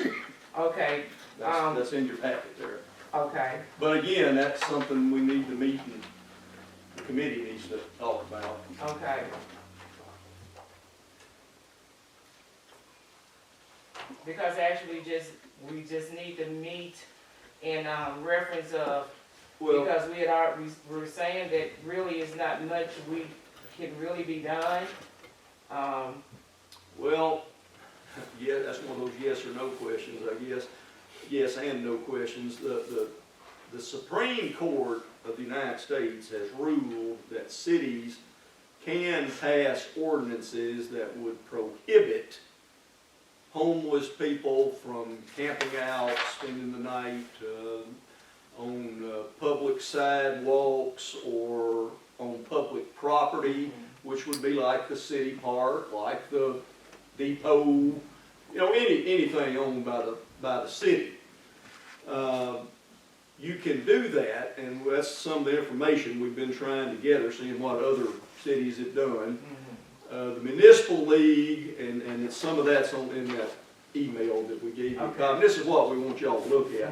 Okay, That's in your packet there. okay, But again, that's something we need to meet and the committee needs to talk about. okay. Because actually we just need to meet in, reference of, Well, because we were saying that really is not much we can really be done. well, yeah, that's one of those yes or no questions, I guess. Yes and no questions. The Supreme Court of the United States has ruled that cities can pass ordinances that would prohibit homeless people from camping out, spending the night on public sidewalks or on public property, which would be like the city park, like the depot, anything owned by the city. you can do that, and that's some of the information we've been trying to gather, seeing what other cities have done. The municipal league, and it's, some of that's in that email that we gave you. Okay. This is what we want y'all to look at.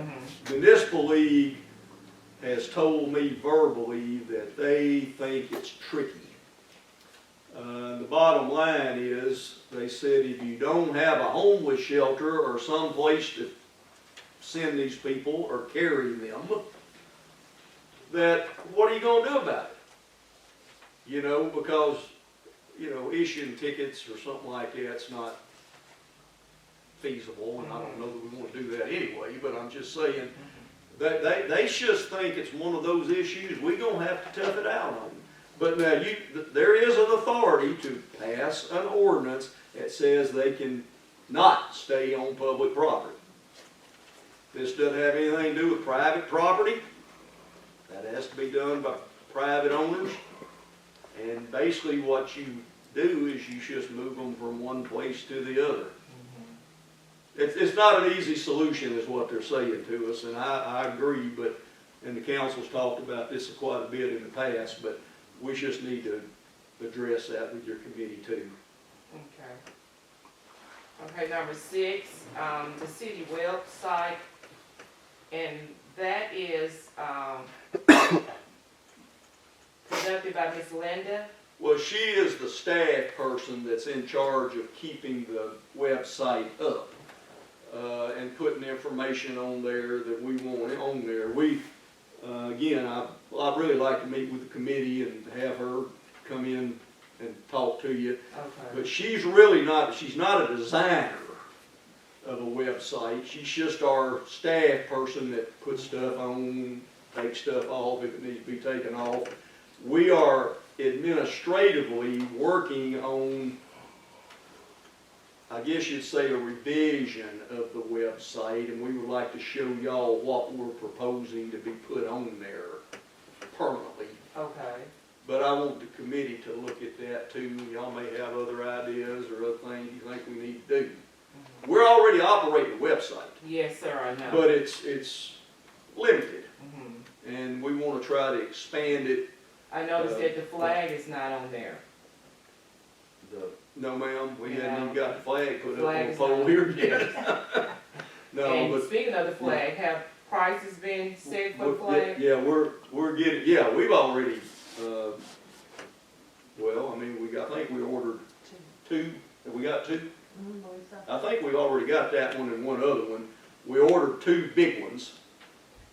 Municipal league has told me verbally that they think it's tricky. The bottom line is, they said if you don't have a homeless shelter or some place to send these people or carry them, that what are you gonna do about it? You know, because, you know, issuing tickets or something like that's not feasible, and I don't know that we wanna do that anyway, but I'm just saying, that they just think it's one of those issues we gonna have to tough it out on. But now there is an authority to pass an ordinance that says they can not stay on public property. This doesn't have anything to do with private property. That has to be done by private owners. And basically what you do is you just move them from one place to the other. It's not an easy solution is what they're saying to us, and I agree, but, and the council's talked about this quite a bit in the past, but we just need to address that with your committee too. Okay. Okay, number 6, the city website, and that is, conducted by Ms. Linda. Well, she is the staff person that's in charge of keeping the website up, and putting information on there that we want on there. We, again, I'd really like to meet with the committee and have her come in and talk to you. Okay. But she's really not, she's not a designer of a website. She's just our staff person that puts stuff on, takes stuff off if it needs to be taken off. We are administratively working on, I guess you'd say, a revision of the website, and we would like to show y'all what we're proposing to be put on there permanently. Okay. But I want the committee to look at that too. Y'all may have other ideas or other things you think we need to do. We're already operating a website, Yes, sir, I know. but it's limited, Mhm. and we want to try to expand it. I noticed that the flag is not on there. No, ma'am, we Yeah. hadn't even got the flag put up on Flag the is pole not- here yet. No, And but. speaking of the flag, have prices been set for the flag? Yeah, we're getting, yeah, we've already, well, I mean, I think we ordered 2, have we got 2? I think we've already got that one and one other one. We ordered 2 big ones.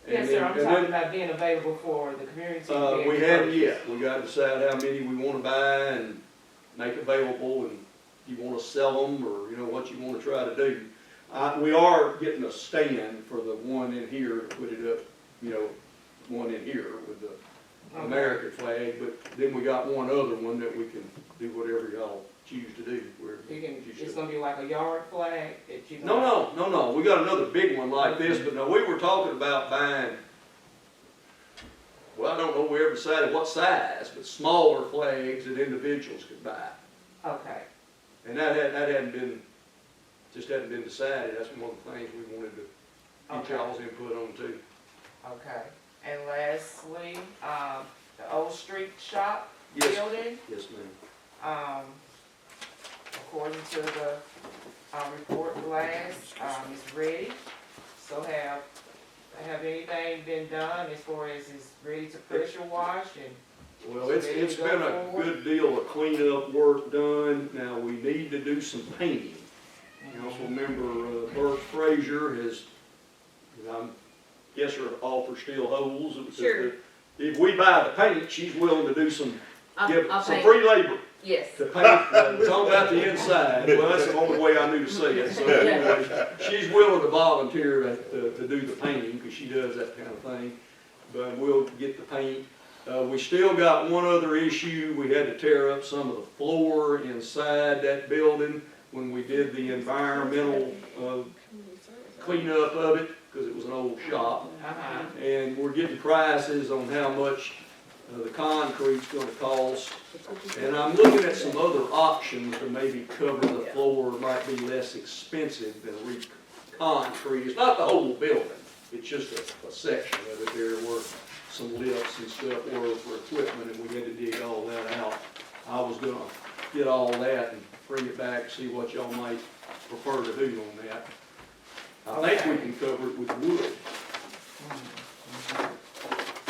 Yes, sir, I'm talking about being available for the community. to be We able to haven't purchase. yet. We gotta decide how many we wanna buy and make available, and you wanna sell them, or, you know, what you wanna try to do. We are getting a stand for the one in here, to put it up, you know, one in here with the Okay. American flag, but then we got one other one that we can do whatever y'all choose to do. You can, it's gonna be like a yard flag that you. No, we got another big one like this, but no, we were talking about buying, well, I don't know, we ever decided what size, but smaller flags that individuals could buy. Okay. And that hadn't been decided. That's one of the things we wanted to get Okay. y'all's input on too. Okay. And lastly, the Old Street Shop Yes. building, Yes, ma'am. according to the, report last, it's ready. So have anything been done as far as it's ready to pressure wash and? Well, it's Ready to go been a forward? good deal of cleanup work done. Now, we need to do some painting. Councilmember Bert Frazier has, I guess her offer still holds. Sure. If we buy the paint, she's willing to do some, give I'll some paint. free labor Yes. to paint. It's all about the inside. Well, that's the only way I knew to say it. So anyway, she's willing to volunteer to do the painting, because she does that kind of thing. But we'll get the paint. We still got one other issue. We had to tear up some of the floor inside that building when we did the environmental cleanup of it, because it was an old shop. Uh-huh. And we're getting prices on how much the concrete's gonna cost. And I'm looking at some other options to maybe cover the floor, might be less expensive than concrete. It's not the whole building, It's just a section of it there where some lifts and stuff were for equipment, and we had to dig all that out. I was gonna get all that and bring it back, see what y'all might prefer to do on that. I think we can cover it with wood.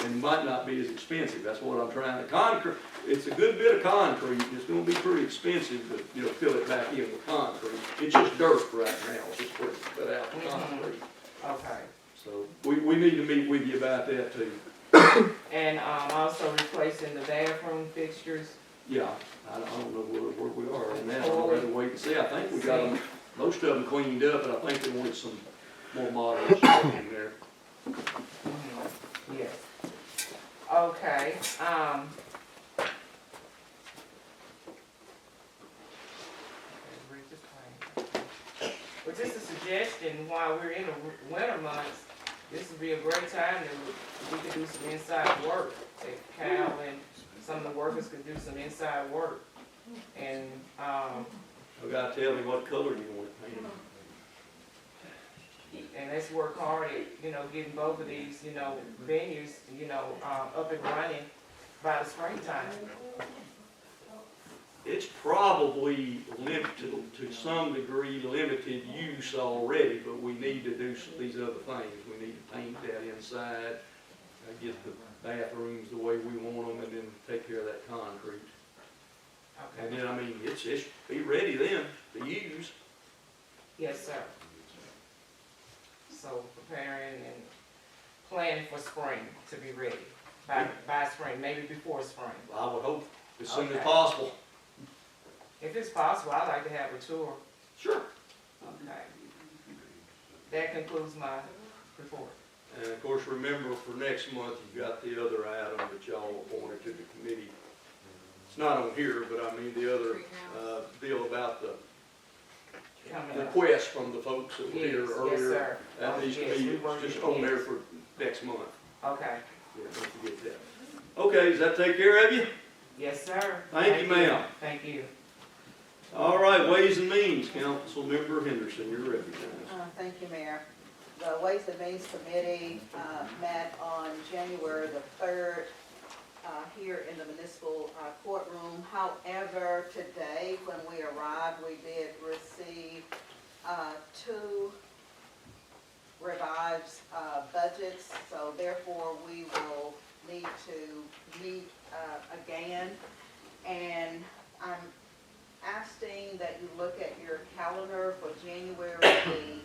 And it might not be as expensive, that's what I'm trying to, concrete, it's a good bit of concrete, it's gonna be pretty expensive to, fill it back in with concrete. It's just dirt right now, it's just put out the concrete. Okay. So, we need to meet with you about that too. And, also replacing the bathroom fixtures. Yeah, I don't know where we are on that, I'll have to wait and see, I think we got them, most of them cleaned up, but I think they wanted some more modern stuff in there. Yes. Okay, well, just a suggestion, while we're in the winter months, this would be a great time we could do some inside work. Take Cal and some of the workers could do some inside work. And, I gotta tell me what color you want it painted. and let's work hard at, getting both of these, venues, up and running by the springtime. It's probably limited, to some degree, limited use already, but we need to do these other things. We need to paint that inside, get the bathrooms the way we want them, and then take care of that concrete. Okay. And then, I mean, it's be ready then to use. Yes, sir. So preparing and planning for spring to be ready, by spring, maybe before spring. I would hope as soon as Okay. possible. If it's possible, I'd like to have a tour. Sure. Okay. That concludes my report. And of course, remember for next month, you've got the other item that y'all appointed to the committee. It's not on here, but I mean the other, deal about the Coming up. request from the folks that were Yes, here yes, earlier. sir. That needs to Yes, be we worked just it, on there yes. for next month. Okay. Yeah, don't forget that. Okay, does that take care of you? Yes, sir. Thank you, ma'am. Thank you. All right, Ways and Means, Councilmember Henderson, you're recognized. Thank you, Mayor. The Ways and Means Committee met on January the 3rd here in the municipal courtroom. However, today, when we arrived, we did receive 2 revised budgets, so therefore we will need to meet again. And I'm asking that you look at your calendar for January the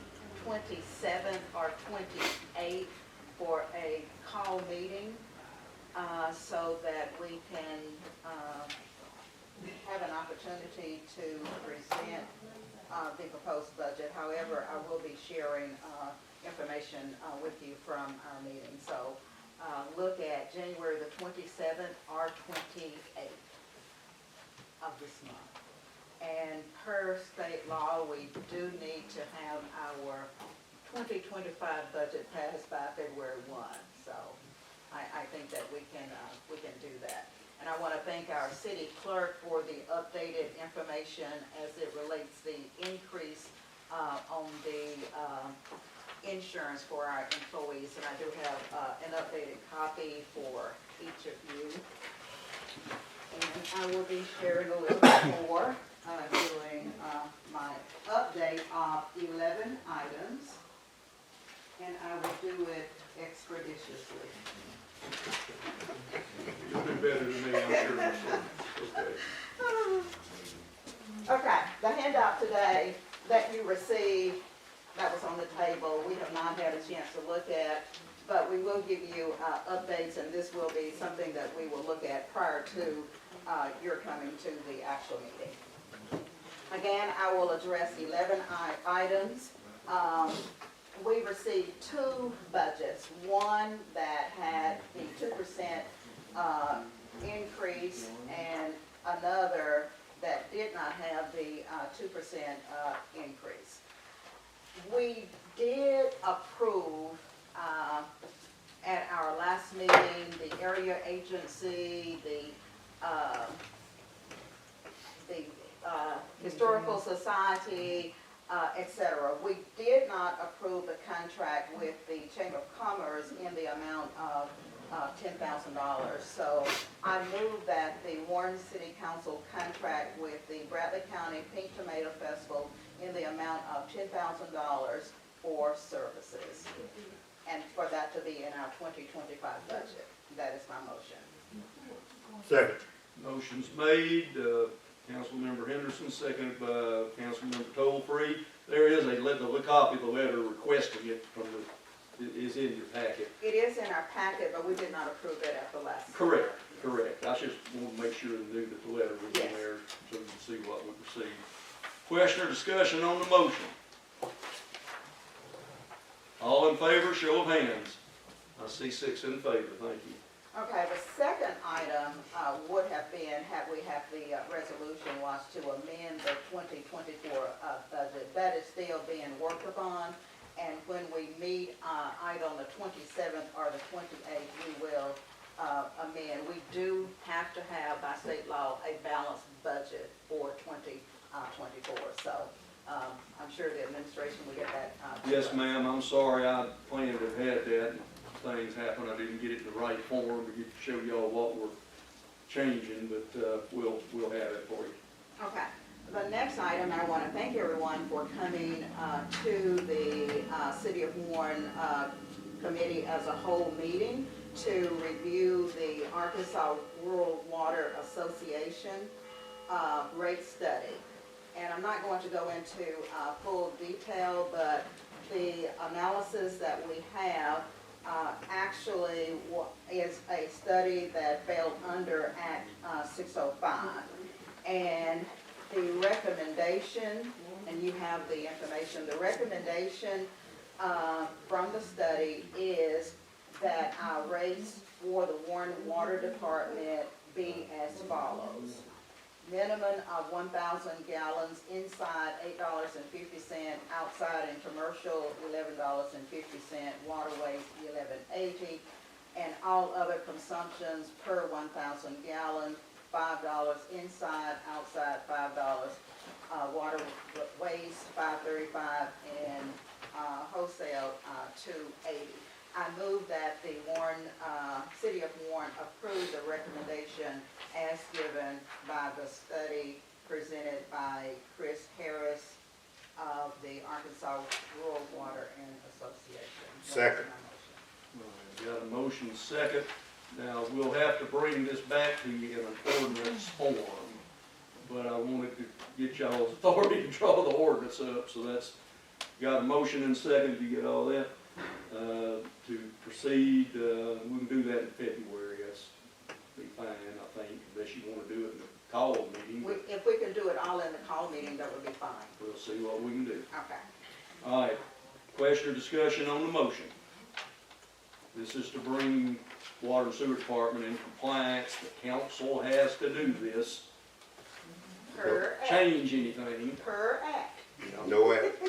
27th or 28th for a call meeting, so that we can have an opportunity to present the proposed budget. However, I will be sharing information with you from our meeting. So look at January the 27th or 28th of this month. And per state law, we do need to have our 2025 budget passed by February 1. So I think that we can do that. And I want to thank our city clerk for the updated information as it relates the increase on the insurance for our employees. And I do have an updated copy for each of you. And I will be sharing a little bit more doing my update of 11 items. And I will do it expeditiously. You'll do better than me, I'm sure. Okay. Okay, the handout today that you received, that was on the table, we have not had a chance to look at, but we will give you updates, and this will be something that we will look at prior to your coming to the actual meeting. Again, I will address 11 items. We received 2 budgets, one that had the 2% increase and another that did not have the 2% increase. We did approve at our last meeting, the area agency, the Historical Society, et cetera. We did not approve the contract with the Chamber of Commerce in the amount of $10,000. So I move that the Warren City Council contract with the Bradley County Pink Tomato Festival in the amount of $10,000 for services. And for that to be in our 2025 budget. That is my motion. Second. Motion's made, Councilmember Henderson, seconded by Councilmember Toll-Free. There is the copy of the letter requesting it from is in your packet. It is in our packet, but we did not approve it at the last. Correct. I just want to make sure and knew that the letter was in Yes. there so you can see what we received. Question or discussion on the motion? All in favor, show of hands. I see 6 in favor, thank you. Okay, the second item would have been, had we have the resolution, was to amend the 2024 budget. That is still being worked upon, and when we meet either on the 27th or the 28th, we will amend. We do have to have, by state law, a balanced budget for 2024, so I'm sure the administration will get that. Yes, ma'am, I'm sorry, I planned to have had that. Things happen, I didn't get it in the right form to show y'all what we're changing, but we'll have it for you. Okay. The next item, I want to thank everyone for coming to the City of Warren Committee as a whole meeting to review the Arkansas Rural Water Association rate study. And I'm not going to go into full detail, but the analysis that we have actually is a study that fell under Act 605. And the recommendation, and you have the information, the recommendation from the study is that our rates for the Warren Water Department be as follows. Minimum of 1,000 gallons inside, $8.50, outside and commercial, $11.50, waterways, $11.80, and all other consumptions per 1,000 gallons, $5 inside, outside, $5, waterways, $5.35, and wholesale, $2.80. I move that the Warren, City of Warren approve the recommendation as given by the study presented by Chris Harris of the Arkansas Rural Water and Association. Second. Got a motion second. Now, we'll have to bring this back to you in an ordinance form, but I wanted to get y'all's authority to draw the ordinance up, so that's, got a motion and second to get all that. To proceed, we can do that in February, that's be fine, I think, unless you want to do it in the call meeting, but If we can do it all in the call meeting, that would be fine. we'll see what we can do. Okay. All right, question or discussion on the motion? This is to bring Water and Sewer Department in compliance, the council has to do this. Per act. Change anything. Per act. No act.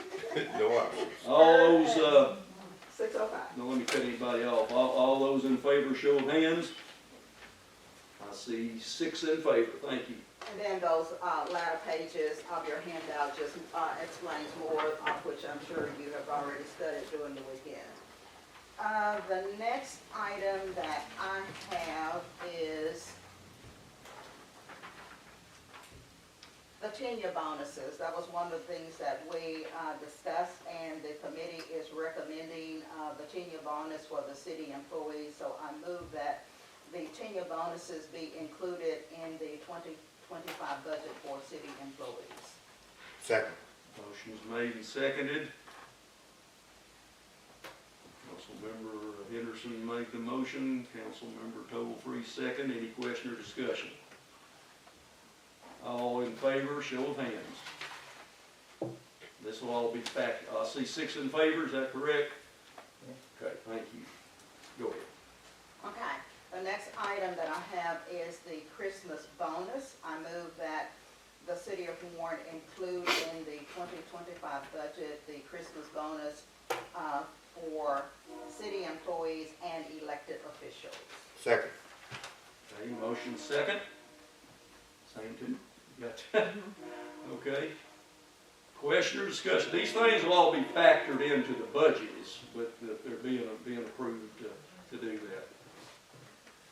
No options. All those, 605. don't let me cut anybody off. All those in favor, show of hands. I see 6 in favor. Thank you. And then those latter pages of your handout just explains more, which I'm sure you have already studied during the weekend. The next item that I have is the tenure bonuses. That was one of the things that we discussed, and the committee is recommending the tenure bonus for the city employees. So I move that the tenure bonuses be included in the 2025 budget for city employees. Second. Motion's made and seconded. Councilmember Henderson made the motion. Councilmember Toll-Free second. Any question or discussion? All in favor, show of hands. This will all be back. I see 6 in favor, is that correct? Okay, thank you. Go ahead. Okay, the next item that I have is the Christmas bonus. I move that the city of Warren include in the 2025 budget the Christmas bonus for city employees and elected officials. Second. Okay, motion second. Same two. Got that. Okay. Question or discussion? These things will all be factored into the budgets, but that they're being approved to do that.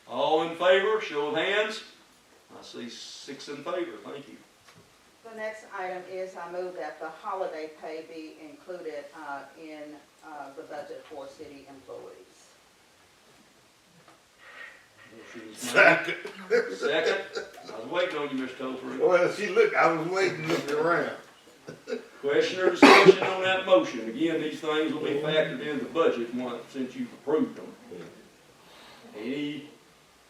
All in favor, show of hands. I see 6 in favor, thank you. The next item is I move that the holiday pay be included in the budget for city employees. Motion is made. Second. Second. I was waiting on you, Mr. Tolfree. Well, see, look, I was waiting, looking around. Question or discussion on that motion? Again, these things will be factored into the budget once, since you've approved them. Any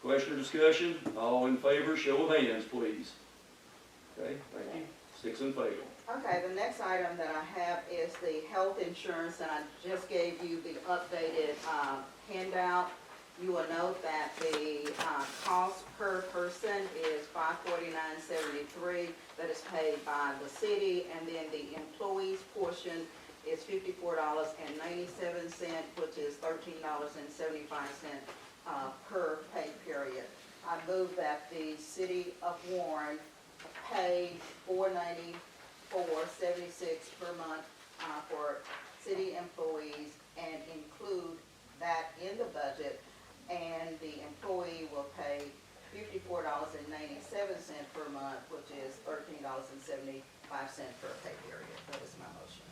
question or discussion? All in favor, show of hands, please. Okay, thank you. 6 in favor. Okay, the next item that I have is the health insurance, and I just gave you the updated handout. You will note that the cost per person is $549.73 that is paid by the city, and then the employees portion is $54.97, which is $13.75 per pay period. I move that the city of Warren pay $494.76 per month for city employees and include that in the budget, and the employee will pay $54.97 per month, which is $13.75 per pay period. That is my motion.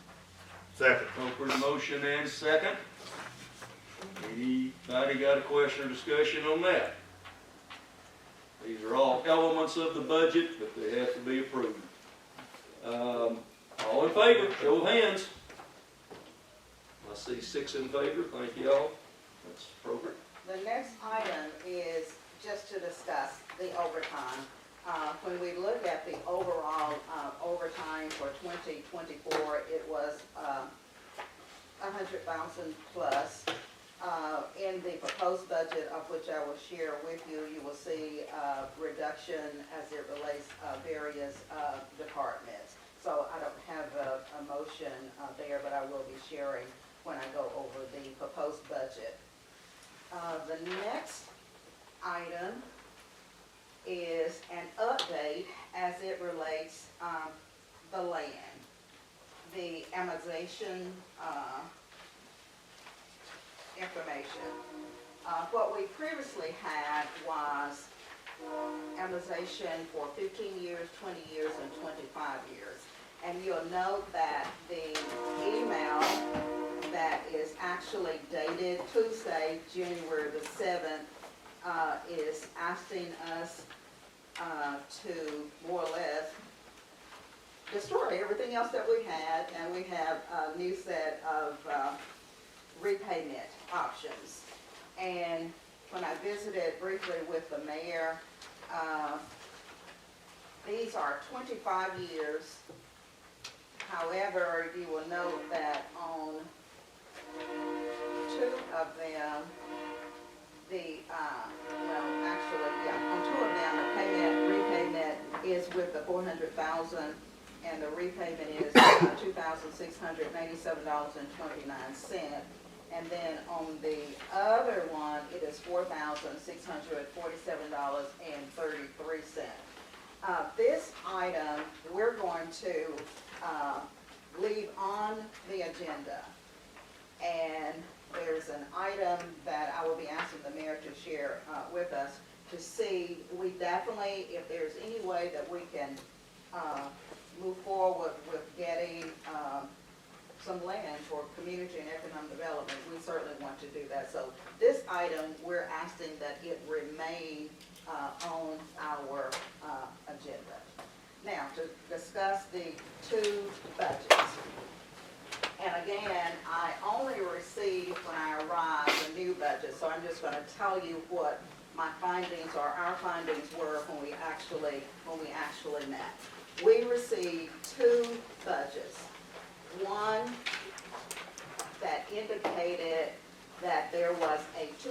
Second. Tolfree's motion and second. Anybody got a question or discussion on that? These are all elements of the budget, but they have to be approved. All in favor, show of hands. I see 6 in favor, thank you all. That's appropriate. The next item is just to discuss the overtime. When we look at the overall overtime for 2024, it was 100,000 plus. In the proposed budget, of which I will share with you, you will see reduction as it relates various departments. So I don't have a motion there, but I will be sharing when I go over the proposed budget. The next item is an update as it relates the land, the amortization information. What we previously had was amortization for 15 years, 20 years, and 25 years. And you'll note that the email that is actually dated Tuesday, January the 7th, is asking us to more or less destroy everything else that we had, and we have a new set of repayment options. And when I visited briefly with the mayor, these are 25 years. However, you will note that on 2 of them, on 2 of them, the repayment is with the $400,000, and the repayment is $2,697.29. And then on the other one, it is $4,647.33. This item, we're going to leave on the agenda. And there's an item that I will be asking the mayor to share with us to see, we definitely, if there's any way that we can move forward with getting some land for community and economic development, we certainly want to do that. So this item, we're asking that it remain on our agenda. Now, to discuss the 2 budgets. And again, I only received when I arrived a new budget, so I'm just going to tell you what my findings or our findings were when we actually met. We received 2 budgets. One that indicated that there was a 2%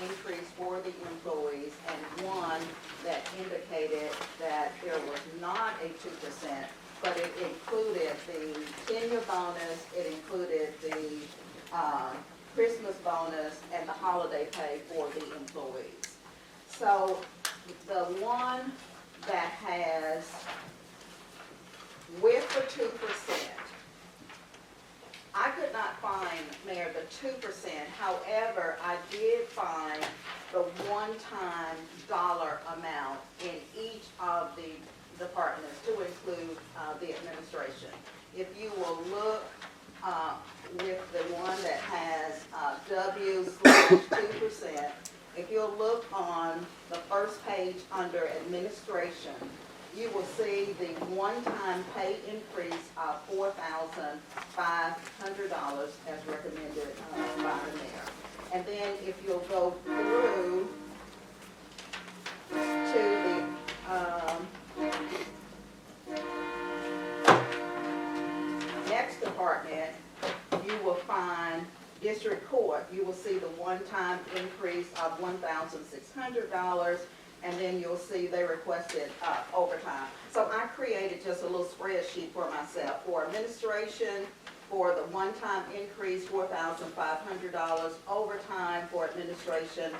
increase for the employees, and one that indicated that there was not a 2%, but it included the tenure bonus, it included the Christmas bonus, and the holiday pay for the employees. So the one that has with the 2%, 2%. However, I did find the one-time dollar amount in each of the departments to include the administration. If you will look with the one that has W/2%, if you'll look on the first page under administration, you will see the one-time pay increase of $4,500 as recommended by the mayor. And then if you'll go through to the next department, you will find district court. You will see the one-time increase of $1,600, and then you'll see they requested overtime. So I created just a little spreadsheet for myself. For administration, for the one-time increase, $4,500. Overtime for administration,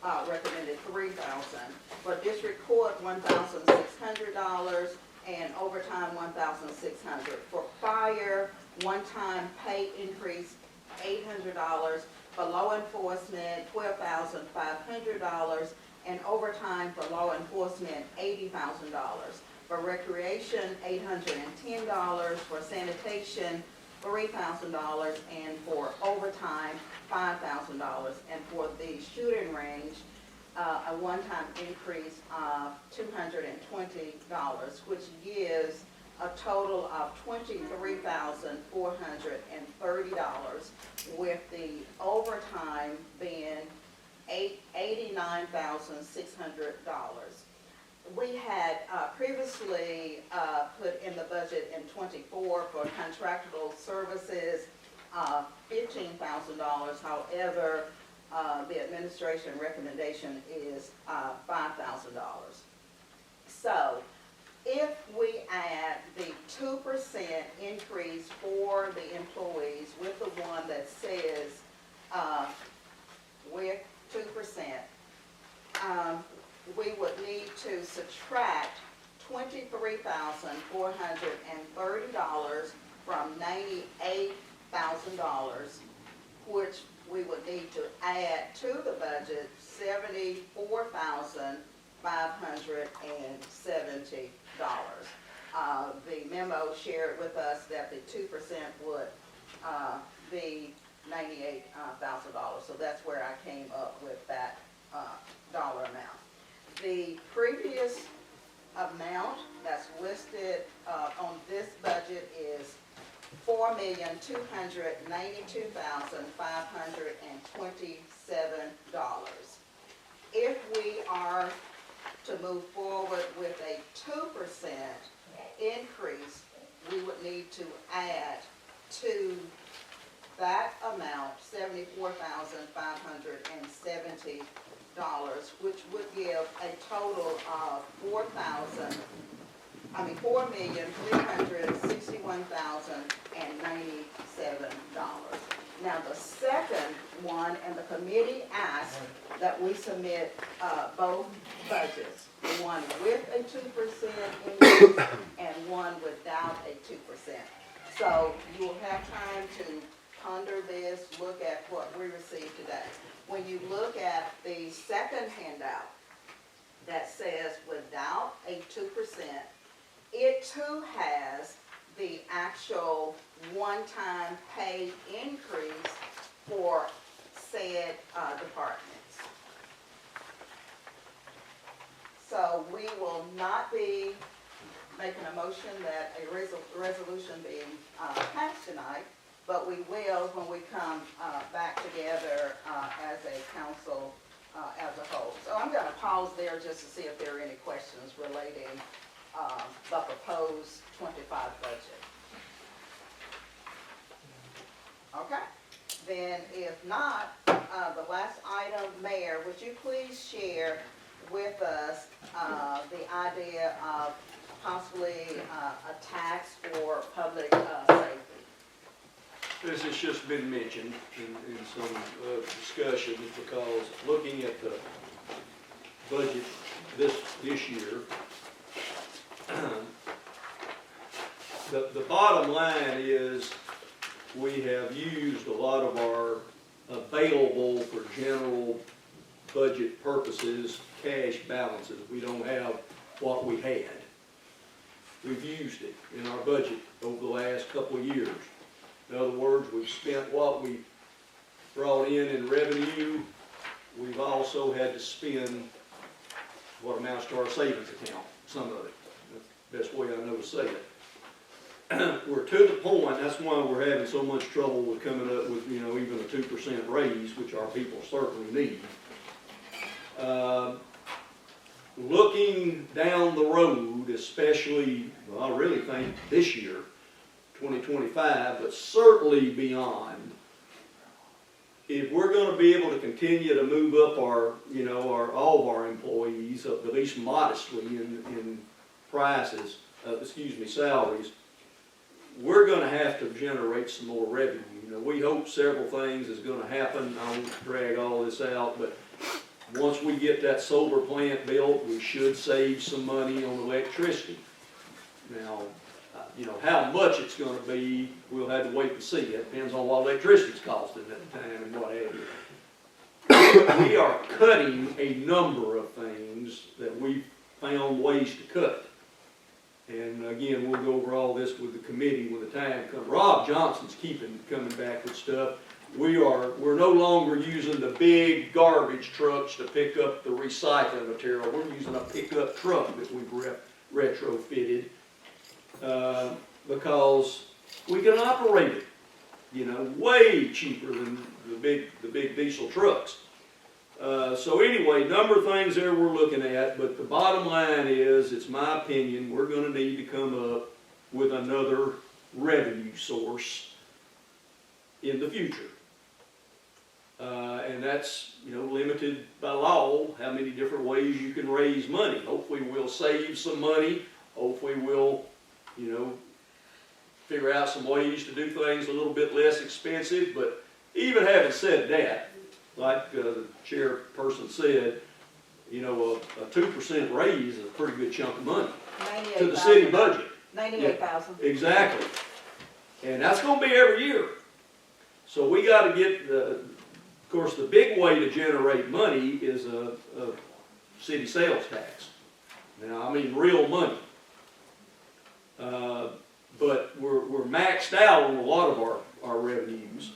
recommended $3,000. For district court, $1,600, and overtime, $1,600. For fire, one-time pay increase, $800. For law enforcement, $12,500. And overtime for law enforcement, $80,000. For recreation, $810. For sanitation, $3,000. And for overtime, $5,000. And for the shooting range, a one-time increase of $220, which gives a total of $23,430, with the overtime being $89,600. We had previously put in the budget in '24 for contractual services, $15,000. However, the administration recommendation is $5,000. So if we add the 2% increase for the employees with the one that says with 2%, we would need to subtract $23,430 from $98,000, which we would need to add to the budget $74,570. The memo shared with us that the 2% would be $98,000. So that's where I came up with that dollar amount. The previous amount that's listed on this budget is $4,292,527. If we are to move forward with a 2% increase, we would need to add to that amount $74,570, which would give a total of $4,361,097. Now, the second one, and the committee asked that we submit both budgets, one with a 2% increase and one without a 2%. So you will have time to ponder this, look at what we received today. When you look at the second handout that says without a 2%, it too has the actual one-time pay increase for said departments. So we will not be making a motion that a resolution be passed tonight, but we will when we come back together as a council as a whole. So I'm going to pause there just to see if there are any questions relating the proposed 25 budget. Okay, then if not, the last item, Mayor, would you please share with us the idea of possibly a tax for public safety? This has just been mentioned in some discussion, because looking at the budget this year, the bottom line is we have used a lot of our available for general budget purposes, cash balances. We don't have what we had. We've used it in our budget over the last couple of years. In other words, we've spent what we brought in revenue. We've also had to spend what amounts to our savings account, some of it. That's the best way I know to say it. We're to the point, that's why we're having so much trouble with coming up with, you know, even a 2% raise, which our people certainly need. Looking down the road, especially, well, I really think this year, 2025, but certainly beyond, if we're gonna be able to continue to move up our, you know, all of our employees, up at least modestly in prices, salaries, we're gonna have to generate some more revenue. You know, we hope several things is gonna happen. I won't drag all this out, but once we get that solar plant built, we should save some money on electricity. Now, you know, how much it's gonna be, we'll have to wait and see. It depends on what electricity's costing at the time and what have you. We are cutting a number of things that we've found ways to cut. And again, we'll go over all this with the committee when the time comes. Rob Johnson's coming back with stuff. We're no longer using the big garbage trucks to pick up the recycling material. We're using a pickup truck that we've retrofitted because we can operate it, you know, way cheaper than the big diesel trucks. So anyway, number of things there we're looking at, but the bottom line is, it's my opinion, we're gonna need to come up with another revenue source in the future. And that's, you know, limited by law, how many different ways you can raise money. Hopefully we'll save some money, hopefully we'll, you know, figure out some ways to do things a little bit less expensive, but even having said that, like the chairperson said, you know, a 2% raise is a pretty good chunk of money to the city budget. 98,000. Exactly. And that's gonna be every year. So we gotta get of course, the big way to generate money is a city sales tax. Now, I mean real money. But we're maxed out on a lot of our revenues.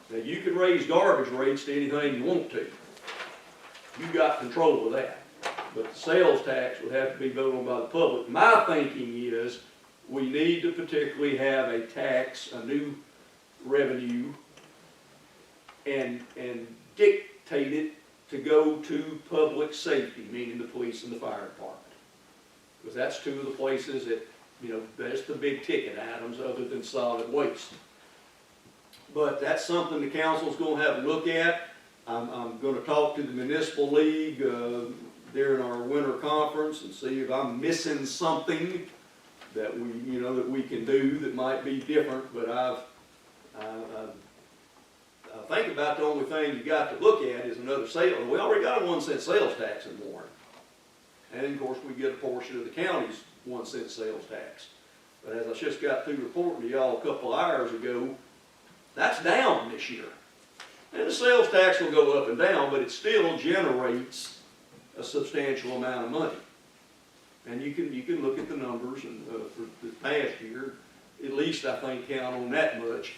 Now, you can raise garbage rates to anything you want to. You got control of that. But the sales tax would have to be voted on by the public. My thinking is we need to particularly have a tax, a new revenue, and dictate it to go to public safety, meaning the police and the fire department. Because that's two of the places that, you know, that's the big ticket items other than solid waste. But that's something the council's gonna have to look at. I'm gonna talk to the municipal league during our winter conference and see if I'm missing something that we can do that might be different. But I think about the only thing you got to look at is another sale. We already got a 1-cent sales tax in Warren. And of course we get a portion of the county's 1-cent sales tax. But as I just got through reporting to y'all a couple hours ago, that's down this year. And the sales tax will go up and down, but it still generates a substantial amount of money. And you can look at the numbers and for the past year, at least I think count on that much.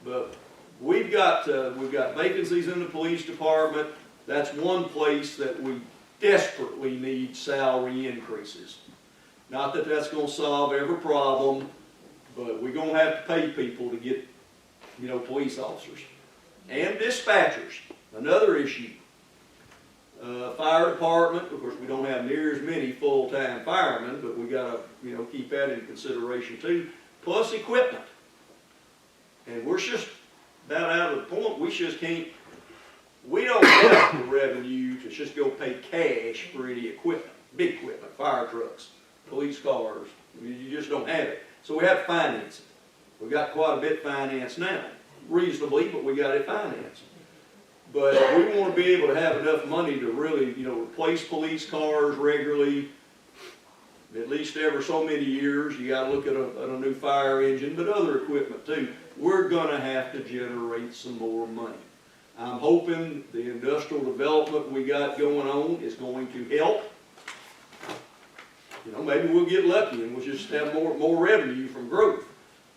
But we've got vacancies in the police department. That's one place that we desperately need salary increases. Not that that's going to solve every problem, but we're going to have to pay people to get, you know, police officers and dispatchers. Another issue. Fire department, of course, we don't have near as many full-time firemen, but we got to, you know, keep that in consideration too. Plus equipment. And we're just about out of the point. We just can't. We don't have the revenue to just go pay cash for any equipment, big equipment, fire trucks, police cars. You just don't have it. So we have to finance it. We've got quite a bit financed now, reasonably, but we got it financed. But we want to be able to have enough money to really, you know, replace police cars regularly, at least every so many years. You got to look at a new fire engine, but other equipment too. We're going to have to generate some more money. I'm hoping the industrial development we got going on is going to help. You know, maybe we'll get lucky and we'll just have more revenue from growth.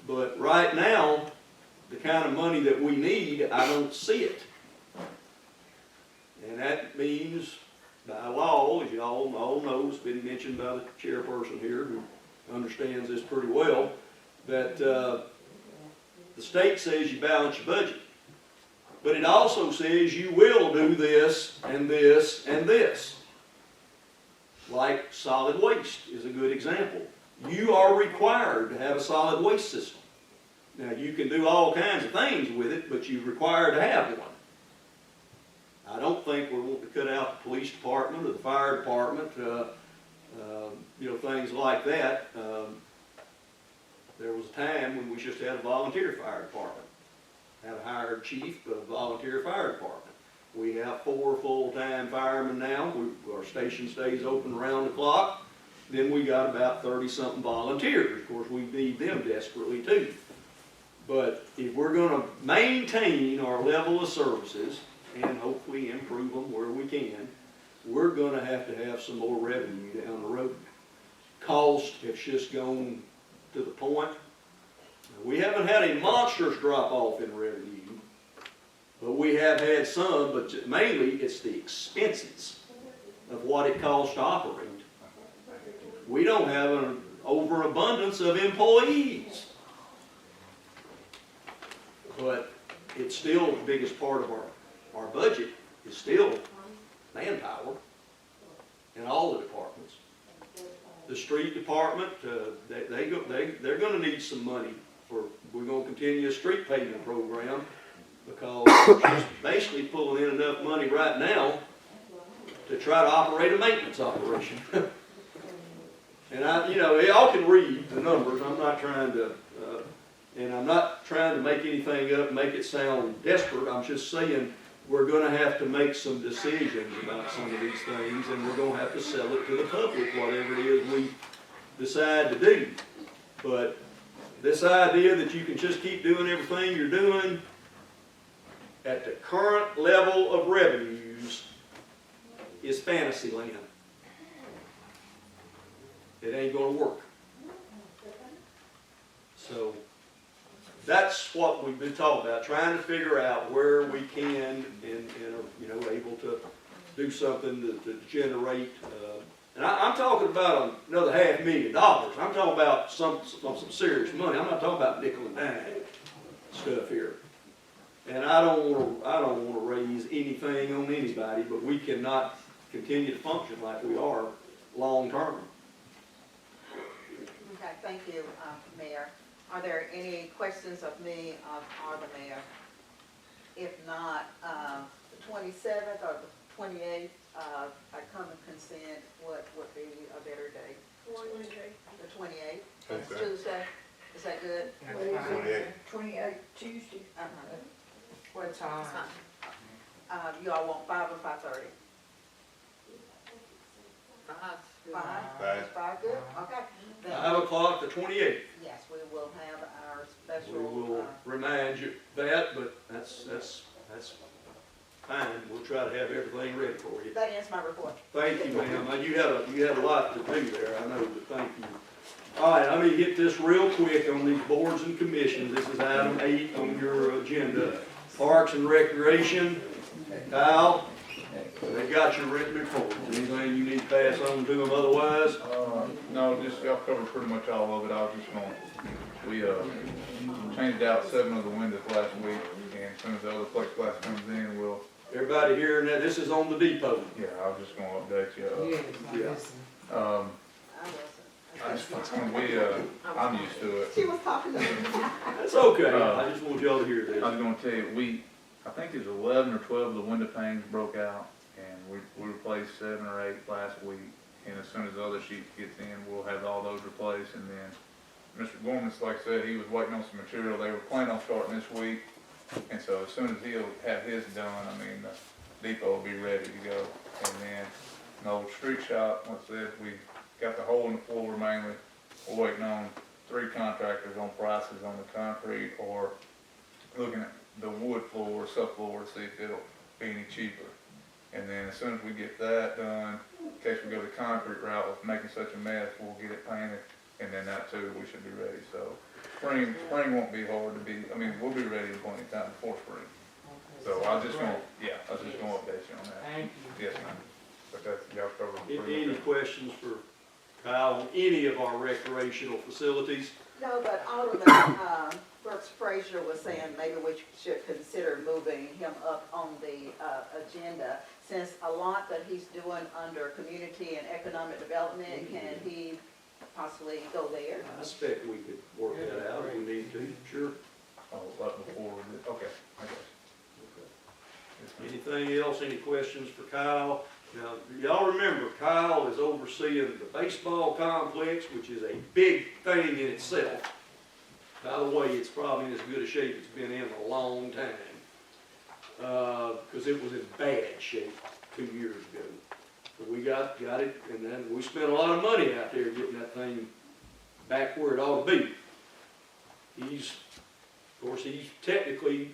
But right now, the kind of money that we need, I don't see it. And that means, by law, as you all know, it's been mentioned by the chairperson here, who understands this pretty well, that the state says you balance your budget. But it also says you will do this and this and this. Like solid waste is a good example. You are required to have a solid waste system. Now, you can do all kinds of things with it, but you're required to have one. I don't think we're wanting to cut out the police department or the fire department, you know, things like that. There was a time when we just had a volunteer fire department. Had a hired chief, but a volunteer fire department. We have 4 full-time firemen now. Our station stays open around the clock. Then we got about 30-something volunteers. Of course, we need them desperately too. But if we're going to maintain our level of services and hopefully improve them where we can, we're going to have some more revenue down the road. Cost has just gone to the point. We haven't had a monstrous drop off in revenue, but we have had some, but mainly it's the expenses of what it costs to operate. We don't have an overabundance of employees, but it's still the biggest part of our budget is still manpower in all the departments. The street department, they're going to need some money. We're going to continue a street paving program because we're just basically pulling in enough money right now to try to operate a maintenance operation. And you know, y'all can read the numbers. I'm not trying to, and I'm not trying to make anything up and make it sound desperate. I'm just saying we're going to have to make some decisions about some of these things, and we're going to have to sell it to the public, whatever it is we decide to do. But this idea that you can just keep doing everything you're doing at the current level of revenues is fantasy land. It ain't going to work. So that's what we've been talking about, trying to figure out where we can and you know, able to do something to generate. And I'm talking about another $500,000. I'm talking about some serious money. I'm not talking about nickel and dime stuff here. And I don't want to raise anything on anybody, but we cannot continue to function like we are long term. Okay, thank you, Mayor. Are there any questions of me or the mayor? If not, the 27th or the 28th, I come and consent, what would be a better day? The 28th, that's Okay. Tuesday, is that good? 28 Tuesday. What time? You all want 5 or 5:30? 5? 5 good? Okay. Then, 5 o'clock, the 28th. yes, we will have our We special, will remind you that, but that's fine. We'll try to have everything ready for you. that ends my report. Thank you, ma'am. You had a lot to do there, I know, but thank you. All right, let me hit this real quick on these boards and commissions. This is item 8 on your agenda. Parks and Recreation, Kyle, they got your written report. Anything you need to pass on to them otherwise? No, just, y'all covered pretty much all of it. I was just gonna, we, changed out 7 of the windows last week, and as soon as the other plexiglass comes in, we'll, Everybody hearing that? This is on the depot. yeah, I was just gonna update you. Yeah. I I wasn't. just, I'm used to it. She was talking to me. That's okay. I just want y'all to hear this. I was gonna tell you, I think it was 11 or 12 of the window panes broke out, and we replaced 7 or 8 last week. And as soon as the other sheet gets in, we'll have all those replaced. And then Mr. Gorman, like I said, he was waiting on some material. They were planning on starting this week. And so as soon as he'll have his done, I mean, the depot will be ready to go. And then an old street shop, like I said, we got the hole in the floor mainly. We're waiting on 3 contractors on prices on the concrete or looking at the wood floor, subfloor, to see if it'll be any cheaper. And then as soon as we get that done, in case we go the concrete route with making such a mess, we'll get it painted, and then that too, we should be ready. So spring won't be hard to be, I mean, we'll be ready at plenty of time before spring. So I was just gonna update you on that. Thank you. Yes, ma'am. But that's, y'all covered. Any questions for Kyle on any of our recreational facilities? No, but Alderman, Brooks Frazier was saying maybe we should consider moving him up on the, agenda, since a lot that he's doing under community and economic development, can he possibly go there? I expect we could work that out if we need to, sure. Oh, but before we did, okay, I guess. Anything else, any questions for Kyle? Now, y'all remember, Kyle is overseeing the baseball complex, which is a big thing in itself. By the way, it's probably in as good a shape it's been in a long time. Because it was in bad shape 2 years ago. But we got it, and then we spent a lot of money out there getting that thing back where it ought to be. Of course, he technically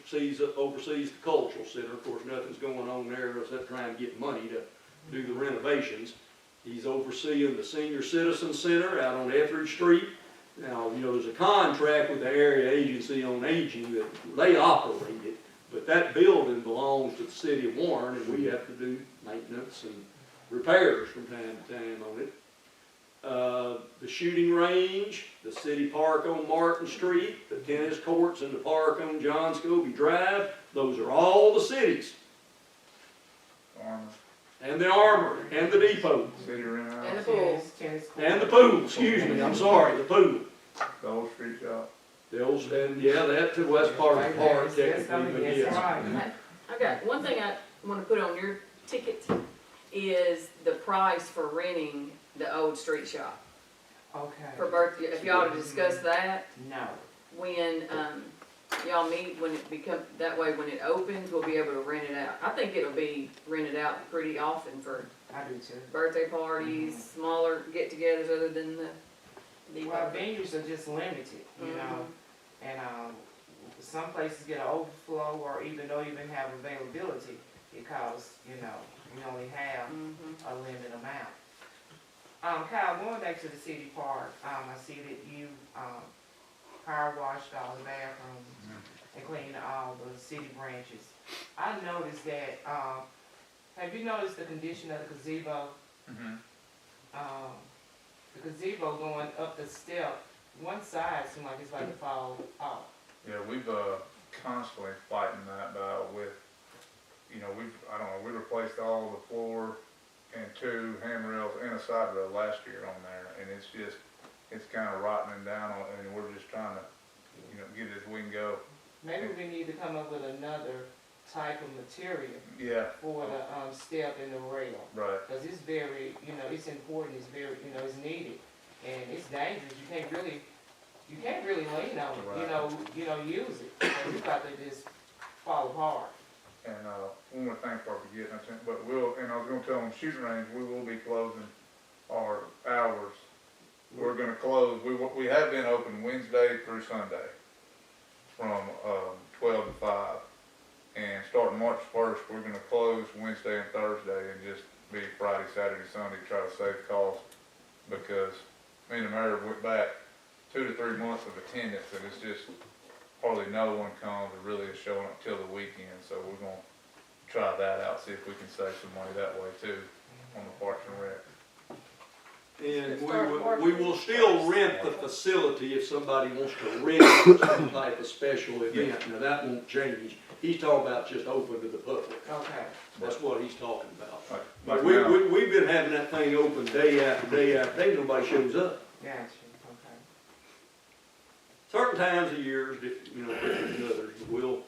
oversees the cultural center. Of course, nothing's going on there except trying to get money to do the renovations. He's overseeing the senior citizen center out on Etheridge Street. Now, you know, there's a contract with the area agency on aging that they operate it, but that building belongs to the city of Warren, and we have to do maintenance and repairs from time to time on it. The shooting range, the city park on Martin Street, the tennis courts and the park on John Scobie Drive, those are all the cities. Armor, And the armory, and the depot, city rent And house, the pool. Tennis court. and the pool, excuse me, I'm sorry, the pool. the old street shop. The old, and yeah, that too, that's part of the park technically, but Yes, yes. right. I got, one thing I wanna put on your ticket is the price for renting the old street shop. Okay. For birthday, if y'all to discuss that, No. when, y'all meet, when it become, that way when it opens, we'll be able to rent it out. I think it'll be rented out pretty often for I do too. birthday parties, smaller get-togethers other than the Well, depot. venues are just limited, you know, and, some places get an overflow or even don't even have availability because, you know, you only have a limited amount. Kyle, going back to the city park, I see that you, power washed all the bathrooms and cleaned all the city branches. I noticed that, have you noticed the condition of the gazebo? The gazebo going up the step, one side seems like it's about to fall off. Yeah, we've, constantly fighting that battle with, you know, we replaced all the floor and 2 handrails and a side rail last year on there, and it's kind of rotting down on, and we're just trying to, you know, get it as we can go. Maybe we need to come up with another type of material Yeah, for the, step and the rail. right. Cause it's very, you know, it's important, it's very, you know, it's needed, and it's dangerous, you can't really lean on it, you know, use it, because it's about to just fall apart. And, one more thing before I forget, but and I was gonna tell them, shooting range, we will be closing our hours. We're gonna close, we have been open Wednesday through Sunday from, 12 to 5. And starting March 1st, we're gonna close Wednesday and Thursday and just be Friday, Saturday, Sunday, try to save costs. Because me and the mayor went back 2 to 3 months of attendance, and it's just hardly no one comes or really is showing up till the weekend. So we're gonna try that out, see if we can save some money that way too on the Parks and Rec. And we will still rent the facility if somebody wants to rent it for some type of special event. Now, that won't change. He's talking about just open to the public. Okay. That's what he's talking about. Like But now, we've been having that thing open day after day after day, nobody shows up. Gotcha, okay. Certain times of year is different, you know, different than others, but we'll,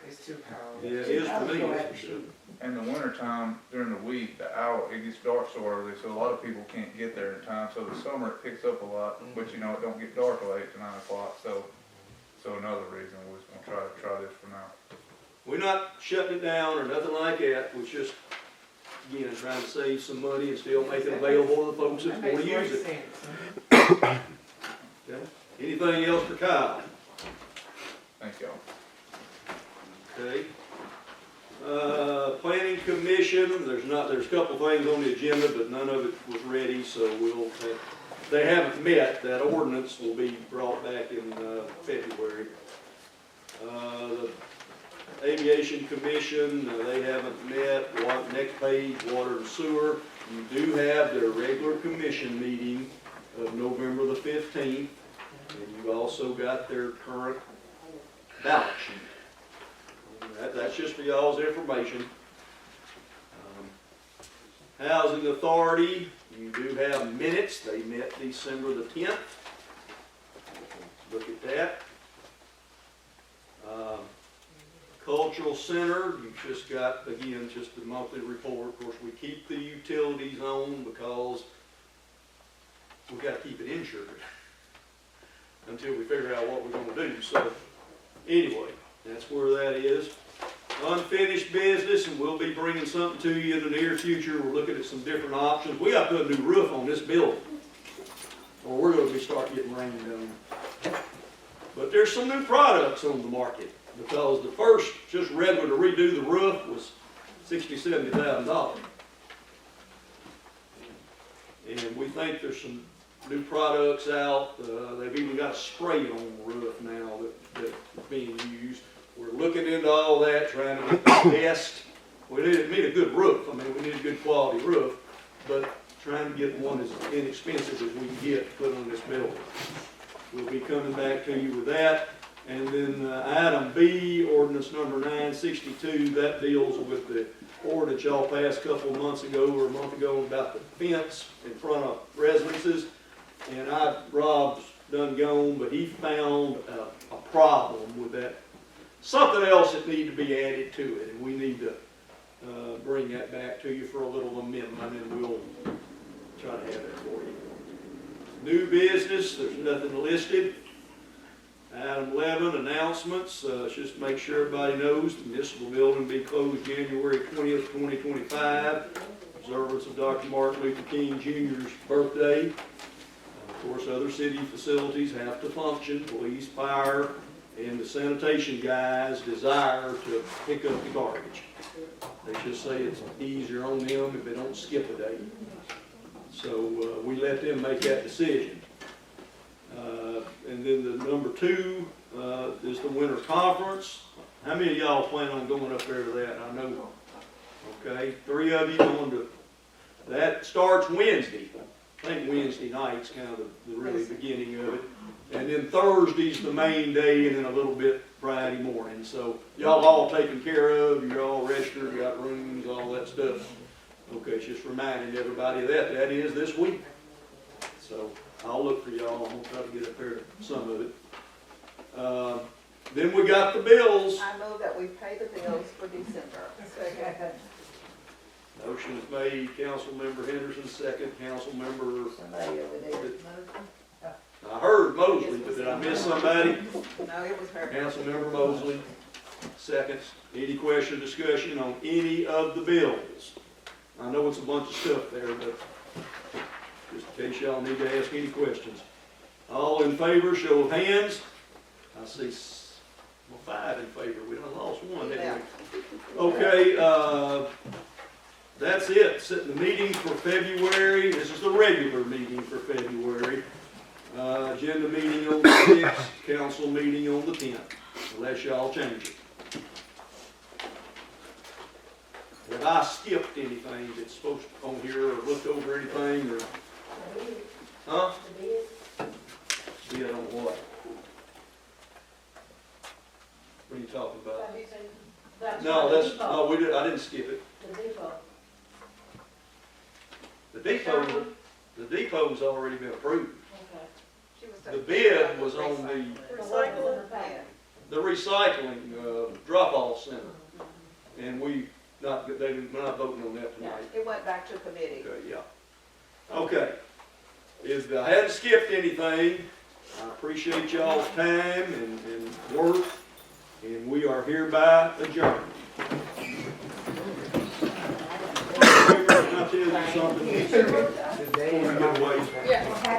It's too cold. yeah, it is for me, that's for sure. in the wintertime, during the week, it gets dark so early, so a lot of people can't get there in time. So the summer it picks up a lot, but you know, it don't get dark till 8 to 9 o'clock, so another reason we're just gonna try this for now. We're not shutting it down or nothing like that, we're just, again, trying to save some money and still make it available to the folks that That want makes to use great it. sense. Okay. Anything else for Kyle? Thank y'all. Okay. Planning commission, there's a couple things on the agenda, but none of it was ready, so they haven't met, that ordinance will be brought back in, February. The aviation commission, they haven't met, next page, water and sewer. You do have their regular commission meeting of November the 15th, and you've also got their current ballot sheet. That's just for y'all's information. Housing Authority, you do have minutes. They met December the 10th. Look at that. Cultural Center, you've just got, again, just the monthly report. Of course, we keep the utilities on because we've got to keep it insured until we figure out what we're going to do. So, anyway, that's where that is. Unfinished business, and we'll be bringing something to you in the near future. We're looking at some different options. We got to put a new roof on this building, or we're going to start getting rained on. But there's some new products on the market, because the first, just regular to redo the roof was $60,000 to $70,000. And we think there's some new products out. They've even got a spray on the roof now that's being used. We're looking into all that, trying to get the best. We need a good roof. I mean, we need a good quality roof, but trying to get one as inexpensive as we can get to put on this building. We'll be coming back to you with that. And then item B, ordinance number 962, that deals with the ordinance y'all passed a couple of months ago or a month ago about the fence in front of residences. And Rob's done gone, but he found a problem with that. Something else that needs to be added to it, and we need to bring that back to you for a little amendment, and we'll try to have that for you. New business, there's nothing listed. Item 11, announcements. Just make sure everybody knows the municipal building will be closed January 20th, 2025. Observance of Dr. Martin Luther King Jr.'s birthday. Of course, other city facilities have to function. Police, fire, and the sanitation guys desire to pick up the garbage. They just say it's easier on them if they don't skip a day. So we let them make that decision. And then the number 2 is the winter conference. How many of y'all plan on going up there to that? I know. Okay, 3 of you going to. That starts Wednesday. I think Wednesday night's kind of the really beginning of it. And then Thursday's the main day, and then a little bit Friday morning. So y'all all taken care of, you're all registered, you got rooms, all that stuff. Okay, it's just reminding everybody of that. That is this week. So I'll look for y'all. I'm going to try to get up there to some of it. Then we got the bills. I move that we pay the bills for December. Motion is made, Councilmember Henderson, second, Councilmember. Somebody over there. I heard Mosley, but did I miss somebody? No, it was her. Councilmember Mosley, seconds. Any question, discussion on any of the bills? I know it's a bunch of stuff there, but just in case y'all need to ask any questions. All in favor, show of hands. I see 5 in favor. We done lost 1, didn't we? Okay, that's it. Setting the meeting for February. This is the regular meeting for February. Agenda meeting on the 6th, council meeting on the 10th, unless y'all change it. Have I skipped anything that's supposed to on here, or looked over anything, or? Huh? Bid on what? What are you talking about? No, we did. I didn't skip it. The depot's already been approved. The bid was on the recycling drop-off center, and we're not voting on that tonight. It went back to committee. Okay, yeah. Okay. If I hadn't skipped anything, I appreciate y'all's time and work, and we are hereby adjourned. Can I tell you something? Before we get away? Yeah.